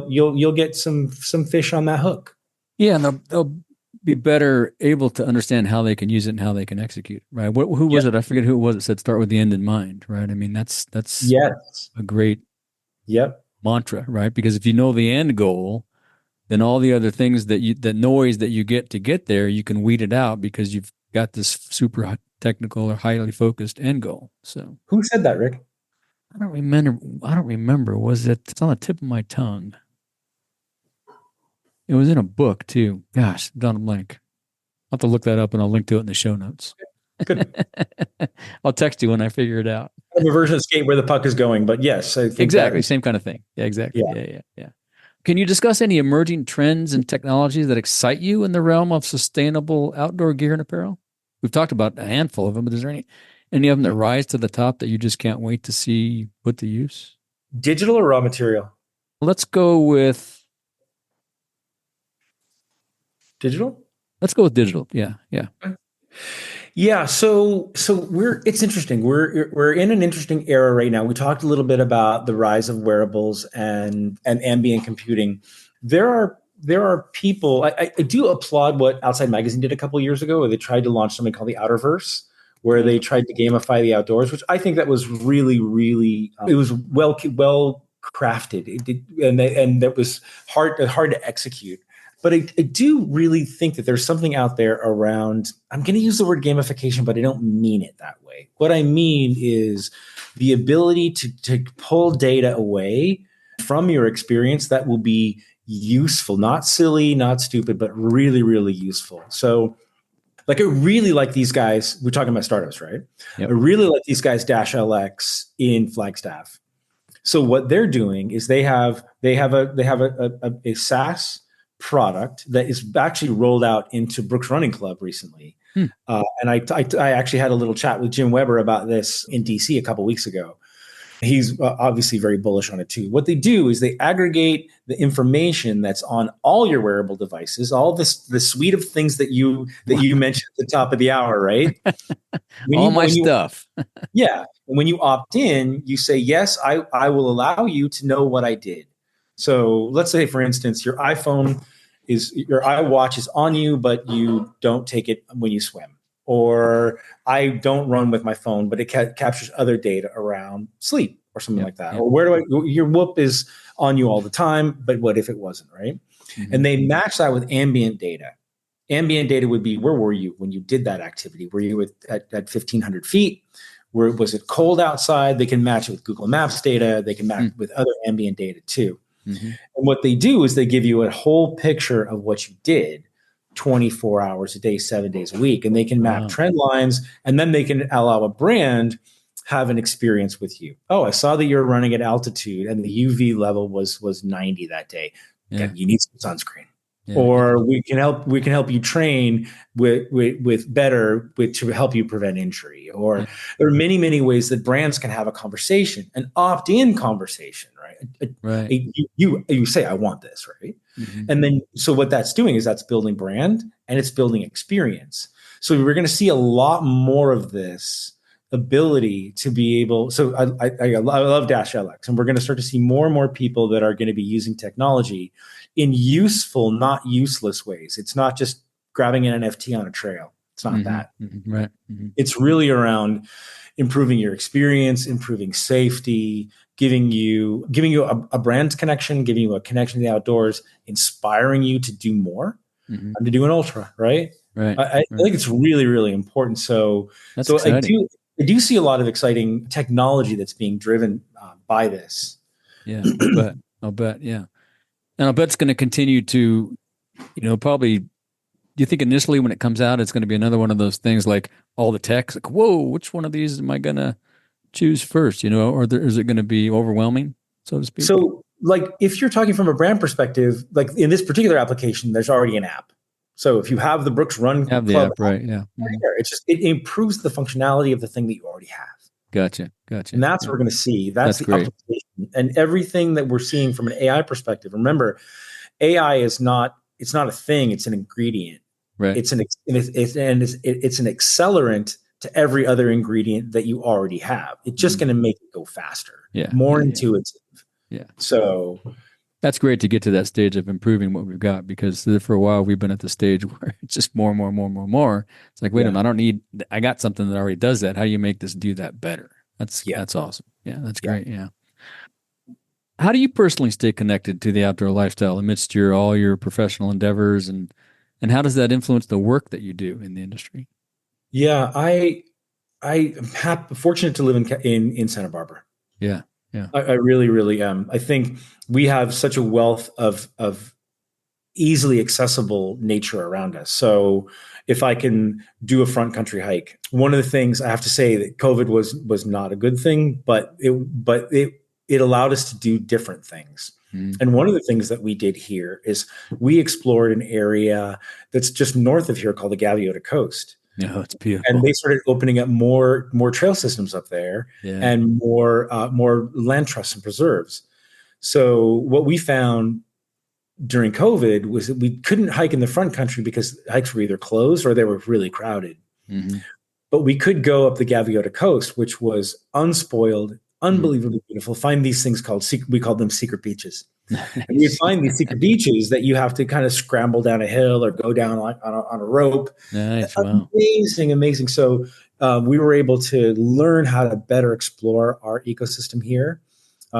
you'll get some fish on that hook. Yeah, and they'll be better able to understand how they can use it and how they can execute. Right? Who was it? I forget who it was that said start with the end in mind. Right? I mean, that's yes, a great mantra, right? Because if you know the end goal, then all the other things that noise that you get to get there, you can weed it out because you've got this super technical or highly focused end goal. So who said that, Rick? I don't remember. Was it? It's on the tip of my tongue. It was in a book too. Gosh, drawn a blank. I'll have to look that up and I'll link to it in the show notes. Good. I'll text you when I figure it out. I have a version of skate where the puck is going, but yes, I think exactly same kind of thing. Yeah, exactly. Yeah. Can you discuss any emerging trends and technologies that excite you in the realm of sustainable outdoor gear and apparel? We've talked about a handful of them, but is there any of them that rise to the top that you just can't wait to see put to use? Digital or raw material? Let's go with digital. Let's go with digital. Yeah. Yeah, so it's interesting. We're in an interesting era right now. We talked a little bit about the rise of wearables and ambient computing. There are people. I do applaud what Outside Magazine did a couple of years ago, where they tried to launch something called the Outerverse, where they tried to gamify the outdoors, which I think that was really, really it was well crafted. And that was hard to execute. But I do really think that there's something out there around, I'm going to use the word gamification, but I don't mean it that way. What I mean is the ability to pull data away from your experience that will be useful, not silly, not stupid, but really, really useful. So like I really like these guys. We're talking about startups, right? Yep. I really like these guys, Dash LX in Flagstaff. So what they're doing is they have a SaaS product that is actually rolled out into Brooks Running Club recently. And I actually had a little chat with Jim Weber about this in DC a couple weeks ago. He's obviously very bullish on it too. What they do is they aggregate the information that's on all your wearable devices, all the suite of things that you mentioned at the top of the hour, right? All my stuff. Yeah. And when you opt in, you say, yes, I will allow you to know what I did. So let's say, for instance, your iWatch is on you, but you don't take it when you swim. Or I don't run with my phone, but it captures other data around sleep or something like that. Or your Whoop is on you all the time, but what if it wasn't, right? Mm-hmm. And they match that with ambient data. Ambient data would be, where were you when you did that activity? Were you at 1,500 feet? Was it cold outside? They can match it with Google Maps data. They can match it with other ambient data too. Mm-hmm. And what they do is they give you a whole picture of what you did 24 hours a day, 7 days a week. And they can map trend lines, and then they can allow a brand have an experience with you. Oh, I saw that you're running at altitude and the UV level was 90 that day. Yeah. You need some sunscreen. Yeah. Or we can help you train with better to help you prevent injury. Or there are many, many ways that brands can have a conversation, an opt-in conversation, right? Right. You say, I want this, right? Mm-hmm. And then, so what that's doing is that's building brand and it's building experience. So we're going to see a lot more of this ability to be able. So I love Dash LX, and we're going to start to see more and more people that are going to be using technology in useful, not useless ways. It's not just grabbing an NFT on a trail. It's not that. Right. It's really around improving your experience, improving safety, giving you a brand connection, giving you a connection to the outdoors, inspiring you to do more and to do an ultra, right? Right. I think it's really, really important. So exciting. I do see a lot of exciting technology that's being driven by this. Yeah, I'll bet. Yeah. And I'll bet it's going to continue to, probably, do you think initially when it comes out, it's going to be another one of those things like all the techs, like, whoa, which one of these am I going to choose first, or is it going to be overwhelming, so to speak? So like if you're talking from a brand perspective, like in this particular application, there's already an app. So if you have the Brooks Run Have the Club app, right? Yeah. it improves the functionality of the thing that you already have. Gotcha. And that's what we're going to see. That's the great. application. And everything that we're seeing from an AI perspective. Remember, AI it's not a thing, it's an ingredient. Right. It's an accelerant to every other ingredient that you already have. It's just going to make it go faster. More intuitive. Yeah. So that's great to get to that stage of improving what we've got, because for a while we've been at the stage where it's just more. It's like, wait a minute, I got something that already does that. How do you make this do that better? That's awesome. Yeah, that's great. Yeah. How do you personally stay connected to the outdoor lifestyle amidst all your professional endeavors, and how does that influence the work that you do in the industry? Yeah, I am fortunate to live in Santa Barbara. Yeah. I really, really am. I think we have such a wealth of easily accessible nature around us. So if I can do a front country hike, one of the things I have to say that COVID was not a good thing, but it allowed us to do different things. And one of the things that we did here is we explored an area that's just north of here called the Gaviota Coast. No, it's beautiful. And they started opening up more trail systems up there and more land trusts and preserves. So what we found during COVID was that we couldn't hike in the front country because hikes were either closed or they were really crowded. But we could go up the Gaviota Coast, which was unspoiled, unbelievably beautiful. Find these things we called them secret beaches. And we'd find these secret beaches that you have to kind of scramble down a hill or go down on a rope. Nice. Wow. Amazing. So we were able to learn how to better explore our ecosystem here.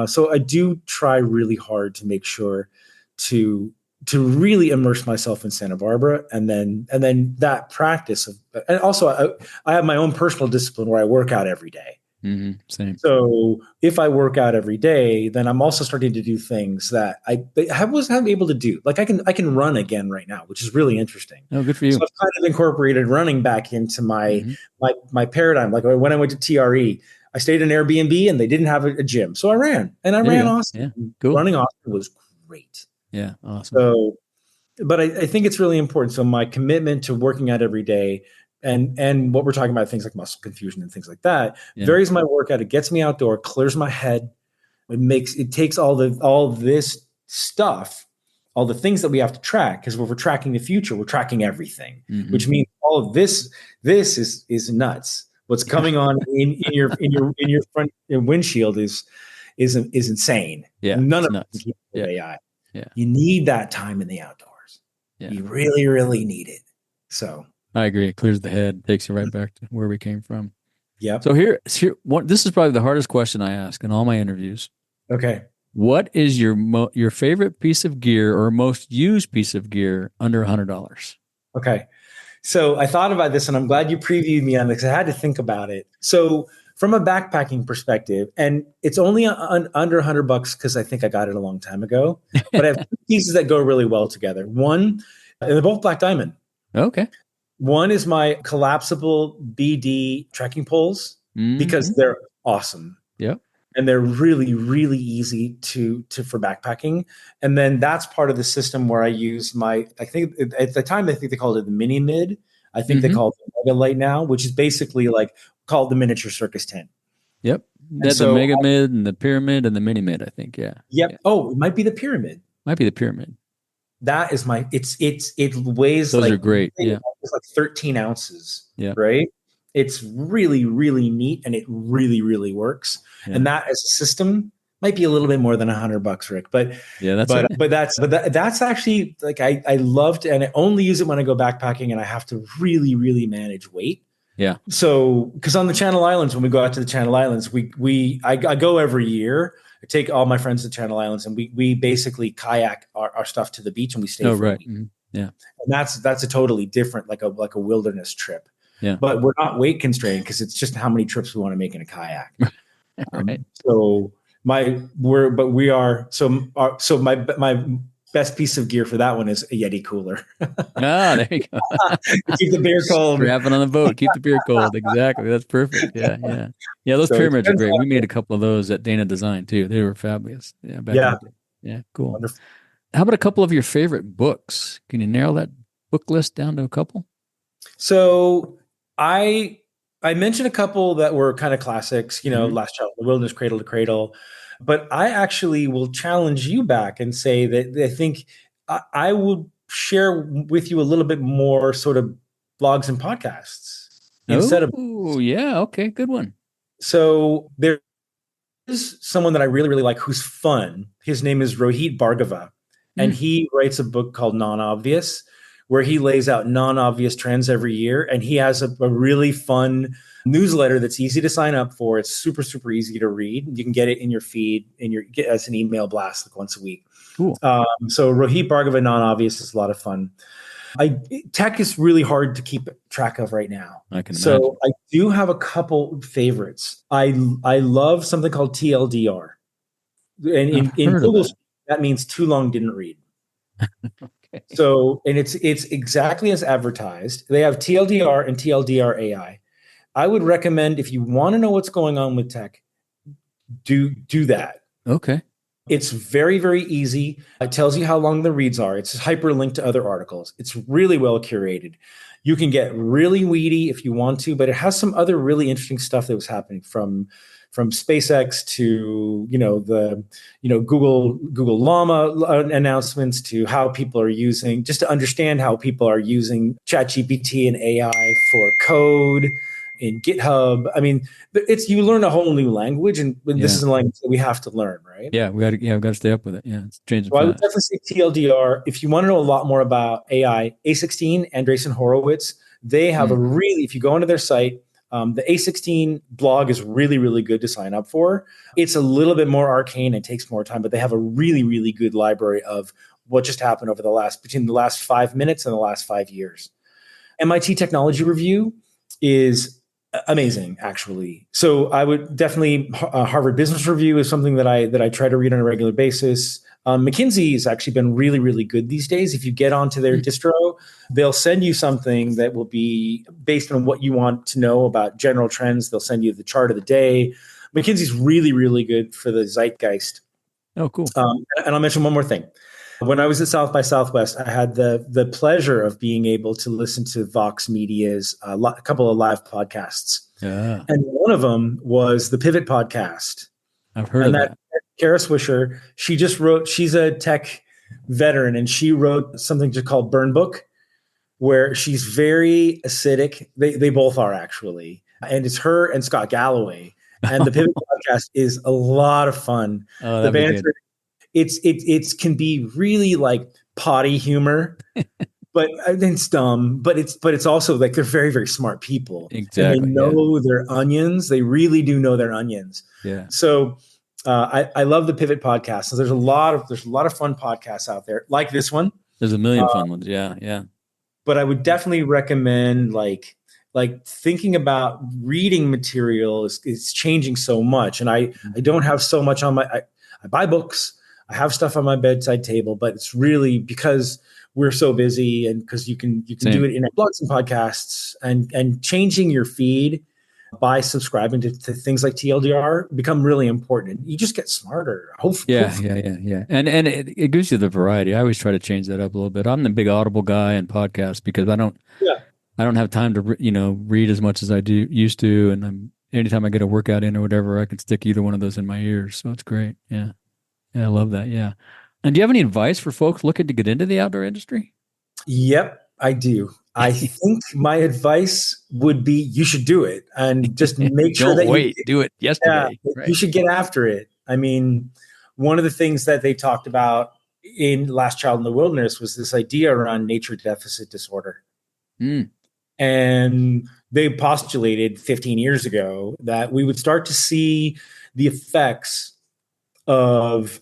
So I do try really hard to make sure to really immerse myself in Santa Barbara, and then that practice of, and also I have my own personal discipline where I work out every day. Same. So if I work out every day, then I'm also starting to do things that I wasn't able to do. Like I can run again right now, which is really interesting. Oh, good for you. So I've kind of incorporated running back into my paradigm. Like when I went to TRE, I stayed in an Airbnb and they didn't have a gym. So I ran Austin. Yeah, cool. Running Austin was great. Yeah, awesome. So, but I think it's really important. So my commitment to working out every day, and what we're talking about, things like muscle confusion and things like that, varies my workout. It gets me outdoor, clears my head. It takes all this stuff, all the things that we have to track, because when we're tracking the future, we're tracking everything, which means all of this is nuts. What's coming on in your front windshield is insane. Yeah, none of nuts. It with AI. Yeah, you need that time in the outdoors. Yeah. You really, really need it. So I agree. It clears the head, takes you right back to where we came from. Yeah. So this is probably the hardest question I ask in all my interviews. Okay. What is your favorite piece of gear or most used piece of gear under $100? Okay. So I thought about this, and I'm glad you previewed me on this, because I had to think about it. So from a backpacking perspective, and it's only under $100 because I think I got it a long time ago, but I have two pieces that go really well together. One, and they're both black diamond. Okay. One is my collapsible BD trekking poles, because they're awesome. Yep. And they're really, really easy for backpacking. And then that's part of the system where I use I think at the time, I think they called it the mini mid. I think they call it the mega light now, which is basically like called the miniature circus tent. Yep. That's the mega mid and the pyramid and the mini mid, I think. Yeah. Yep. Yeah. Oh, it might be the pyramid. Might be the pyramid. That is it weighs those are great. Yeah. It's like 13 ounces. Yeah. Right. It's really, really neat, and it really, really works. Yeah. And that as a system, Might be a little bit more than $100, Rick, but Yeah, that's but right. but that's actually like I loved, and I only use it when I go backpacking and I have to really really manage weight. Yeah. So because on the Channel Islands, when we go out to the Channel Islands, I go every year. I take all my friends to the Channel Islands, and we basically kayak our stuff to the beach, and we stay Oh, for a right. week. Mm-hmm. Yeah. And that's a totally different, like a wilderness trip. Yeah. But we're not weight constrained because it's just how many trips we want to make in a kayak. Right. So so my best piece of gear for that one is a Yeti cooler. Ah, there you go. Keep the beer cold. Strap it on the boat. Keep the beer cold. Exactly. That's perfect. Yeah. Yeah. Yeah. Those So it pyramids are depends great. on- We made a couple of those at Dana Design too. They were fabulous. Yeah. Back in yeah, the day. Yeah. Cool. wonderful. How about a couple of your favorite books? Can you narrow that book list down to a couple? So I mentioned a couple that were kind of classics, Mhm. Last Child in the Wilderness, Cradle to Cradle. But I actually will challenge you back and say that I think I will share with you a little bit more sort of blogs and podcasts instead of. Oh, yeah. Okay. Good one. So there is someone that I really, really like who's fun. His name is Rohit Bhargava, and Mm. he writes a book called Non-Obvious, where he lays out non-obvious trends every year. And he has a really fun newsletter that's easy to sign up for. It's super, super easy to read. You can get it in your feed, get as an email blast like once a week. Cool. So Rohit Bhargava Non-Obvious is a lot of fun. Tech is really hard to keep track of right now. I can imagine. So I do have a couple favorites. I love something called TLDR. And in I've heard of Google, that. that means too long didn't read. Okay. So, and it's exactly as advertised. They have TLDR and TLDR AI. I would recommend, if you want to know what's going on with tech, do that. Okay. It's very, very easy. It tells you how long the reads are. It's hyperlinked to other articles. It's really well curated. You can get really weedy if you want to, but it has some other really interesting stuff that was happening from SpaceX to Google Llama announcements to how people are using, just to understand how people are using ChatGPT and AI for code in GitHub. I mean, you learn a whole new language, and this is a language that we have to learn, right? Yeah, we've got to stay up with it. Yeah, it's changing So I would fast. definitely say TLDR. If you want to know a lot more about AI, A16, Andreessen Horowitz, they have if you go onto their site, the A16 blog is really, really good to sign up for. It's a little bit more arcane and takes more time, but they have a really, really good library of what just happened between the last 5 minutes and the last 5 years. MIT Technology Review is amazing, actually. So I would definitely Harvard Business Review is something that I try to read on a regular basis. McKinsey has actually been really, really good these days. If you get onto their distro, they'll send you something that will be based on what you want to know about general trends. They'll send you the chart of the day. McKinsey's really, really good for the zeitgeist. Oh, cool. And I'll mention one more thing. When I was at South by Southwest, I had the pleasure of being able to listen to Vox Media's a couple of live podcasts. Yeah, And one of them was the Pivot podcast. I've heard of that. Kara Swisher, she's a tech veteran, and she wrote something called Burn Book, where she's very acidic. They both are, actually. And it's her and Scott Galloway. And the Pivot podcast is a lot of fun. Oh, The that'd be banter, good. it can be really like potty humor, but it's dumb. But it's also like they're very, very smart people. Exactly. And they know their onions. They really do know their onions. Yeah. So I love the Pivot podcast. So there's a lot of fun podcasts out there like this one. There's a million fun ones. Yeah, yeah. But I would definitely recommend like thinking about reading material is changing so much. And I don't have so much on I buy books. I have stuff on my bedside table, but it's really because we're so busy, and because you can do it in blogs and podcasts, and changing your feed by subscribing to things like TLDR become really important. You just get smarter. Hopefully. Yeah. And it gives you the variety. I always try to change that up a little bit. I'm the big Audible guy and podcasts because I don't have time to read as much as I used to, and anytime I get a workout in or whatever, I can stick either one of those in my ears. So it's great. Yeah, I love that. Yeah. And do you have any advice for folks looking to get into the outdoor industry? Yep, I do. I think my advice would be you should do it, and just make sure that do it yesterday. you should get after it. I mean, one of the things that they talked about in Last Child in the Wilderness was this idea around nature deficit disorder. Mm. And they postulated 15 years ago that we would start to see the effects of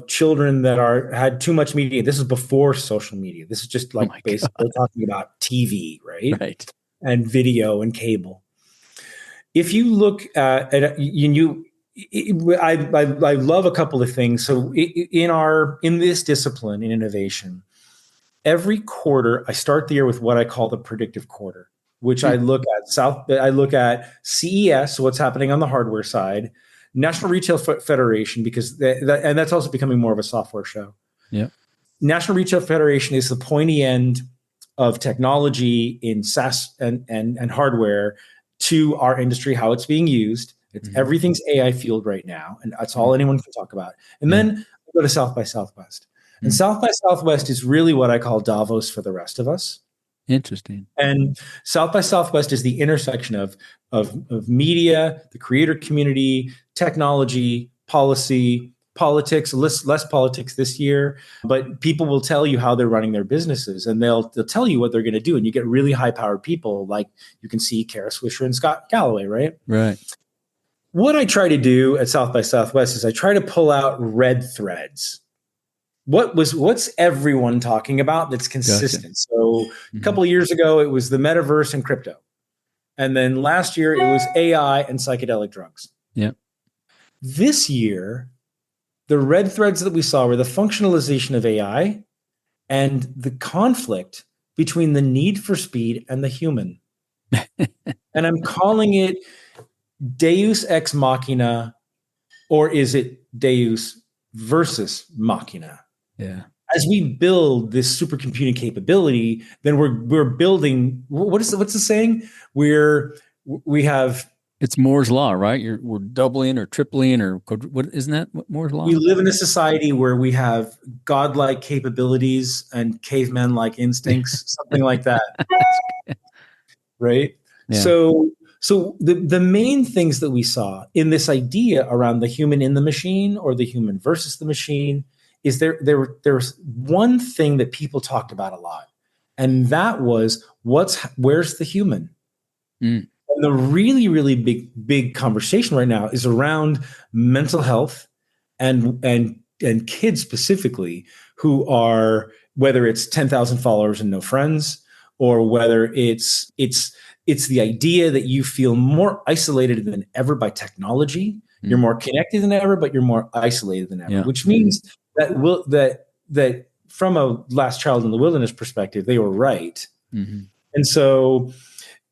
children that had too much media. This is before social media. This is just like basically talking about TV, right? Right. And video and cable. If you look at I love a couple of things. So in this discipline, in innovation, every quarter I start the year with what I call the predictive quarter, which I look at CES, so what's happening on the hardware side, National Retail Federation, because and that's also becoming more of a software show. Yeah. National Retail Federation is the pointy end of technology in SaaS and hardware to our industry, how it's being used. It's everything's AI fueled right now, and that's all anyone can talk about. And then I go to South by Southwest. And South by Southwest is really what I call Davos for the rest of us. Interesting. And South by Southwest is the intersection of media, the creator community, technology, policy, politics, less politics this year, but people will tell you how they're running their businesses, and they'll tell you what they're going to do. And you get really high powered people like you can see Kara Swisher and Scott Galloway, right? Right. What I try to do at South by Southwest is I try to pull out red threads. What's everyone talking about that's consistent? Gotcha. So a couple of years ago, it was the metaverse and crypto. And then last year, it was AI and psychedelic drugs. Yeah. This year, the red threads that we saw were the functionalization of AI and the conflict between the need for speed and the human. And I'm calling it Deus ex machina, or is it Deus versus machina? Yeah. As we build this supercomputing capability, then we're building. What's the saying? We have. It's Moore's law, right? We're doubling or tripling or what? Isn't that what Moore's law? We live in a society where we have godlike capabilities and caveman-like instincts, something like that, right? Yeah. So the main things that we saw in this idea around the human in the machine or the human versus the machine is there's one thing that people talked about a lot, and that was where's the human? And the really, really big conversation right now is around mental health and kids specifically who are, whether it's 10,000 followers and no friends, or whether it's the idea that you feel more isolated than ever by technology. You're more connected than ever, but you're more isolated than ever, which means that from a Last Child in the Wilderness perspective, they were right. And so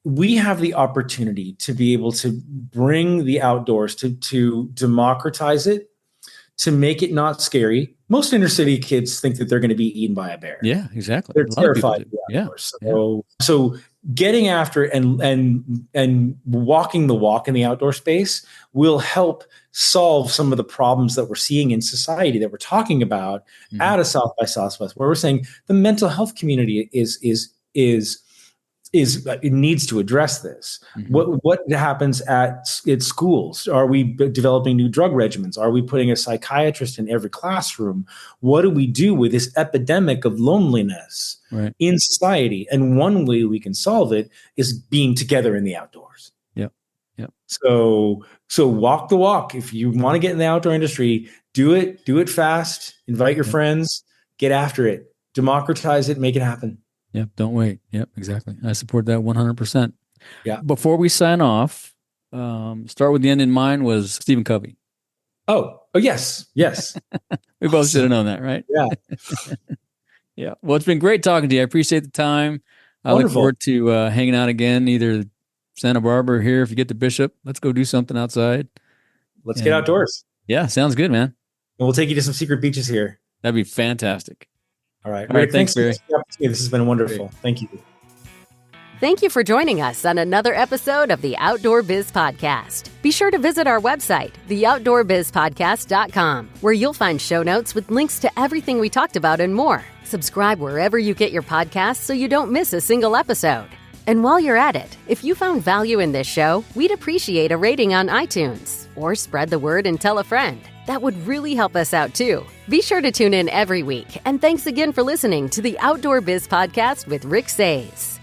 we have the opportunity to be able to bring the outdoors, to democratize it, to make it not scary. Most inner city kids think that they're going to be eaten by a bear. Yeah, exactly. They're terrified. So getting after it and walking the walk in the outdoor space will help solve some of the problems that we're seeing in society that we're talking about at a South by Southwest, where we're saying the mental health community it needs to address this. What happens at schools? Are we developing new drug regimens? Are we putting a psychiatrist in every classroom? What do we do with this epidemic of loneliness in society? And one way we can solve it is being together in the outdoors. Yep. So walk the walk. If you want to get in the outdoor industry, do it fast, invite your friends, get after it, democratize it, make it happen. Yep. Don't wait. Yep. Exactly. I support that 100%. Yeah. Before we sign off, start with the end in mind was Stephen Covey. Oh, yes. We both should have known that, right? Yeah. Yeah. Well, it's been great talking to you. I appreciate the time. I look forward to hanging out again, either Santa Barbara or here. If you get to Bishop, let's go do something outside. Let's get outdoors. Yeah. Sounds good, man. And we'll take you to some secret beaches here. That'd be fantastic. All right. Thanks, Barry. This has been wonderful. Great. Thank you. Thank you for joining us on another episode of the Outdoor Biz Podcast. Be sure to visit our website, theoutdoorbizpodcast.com, where you'll find show notes with links to everything we talked about and more. Subscribe wherever you get your podcasts so you don't miss a single episode. And while you're at it, if you found value in this show, we'd appreciate a rating on iTunes, or spread the word and tell a friend. That would really help us out too. Be sure to tune in every week. And thanks again for listening to the Outdoor Biz Podcast with Rick Sayes.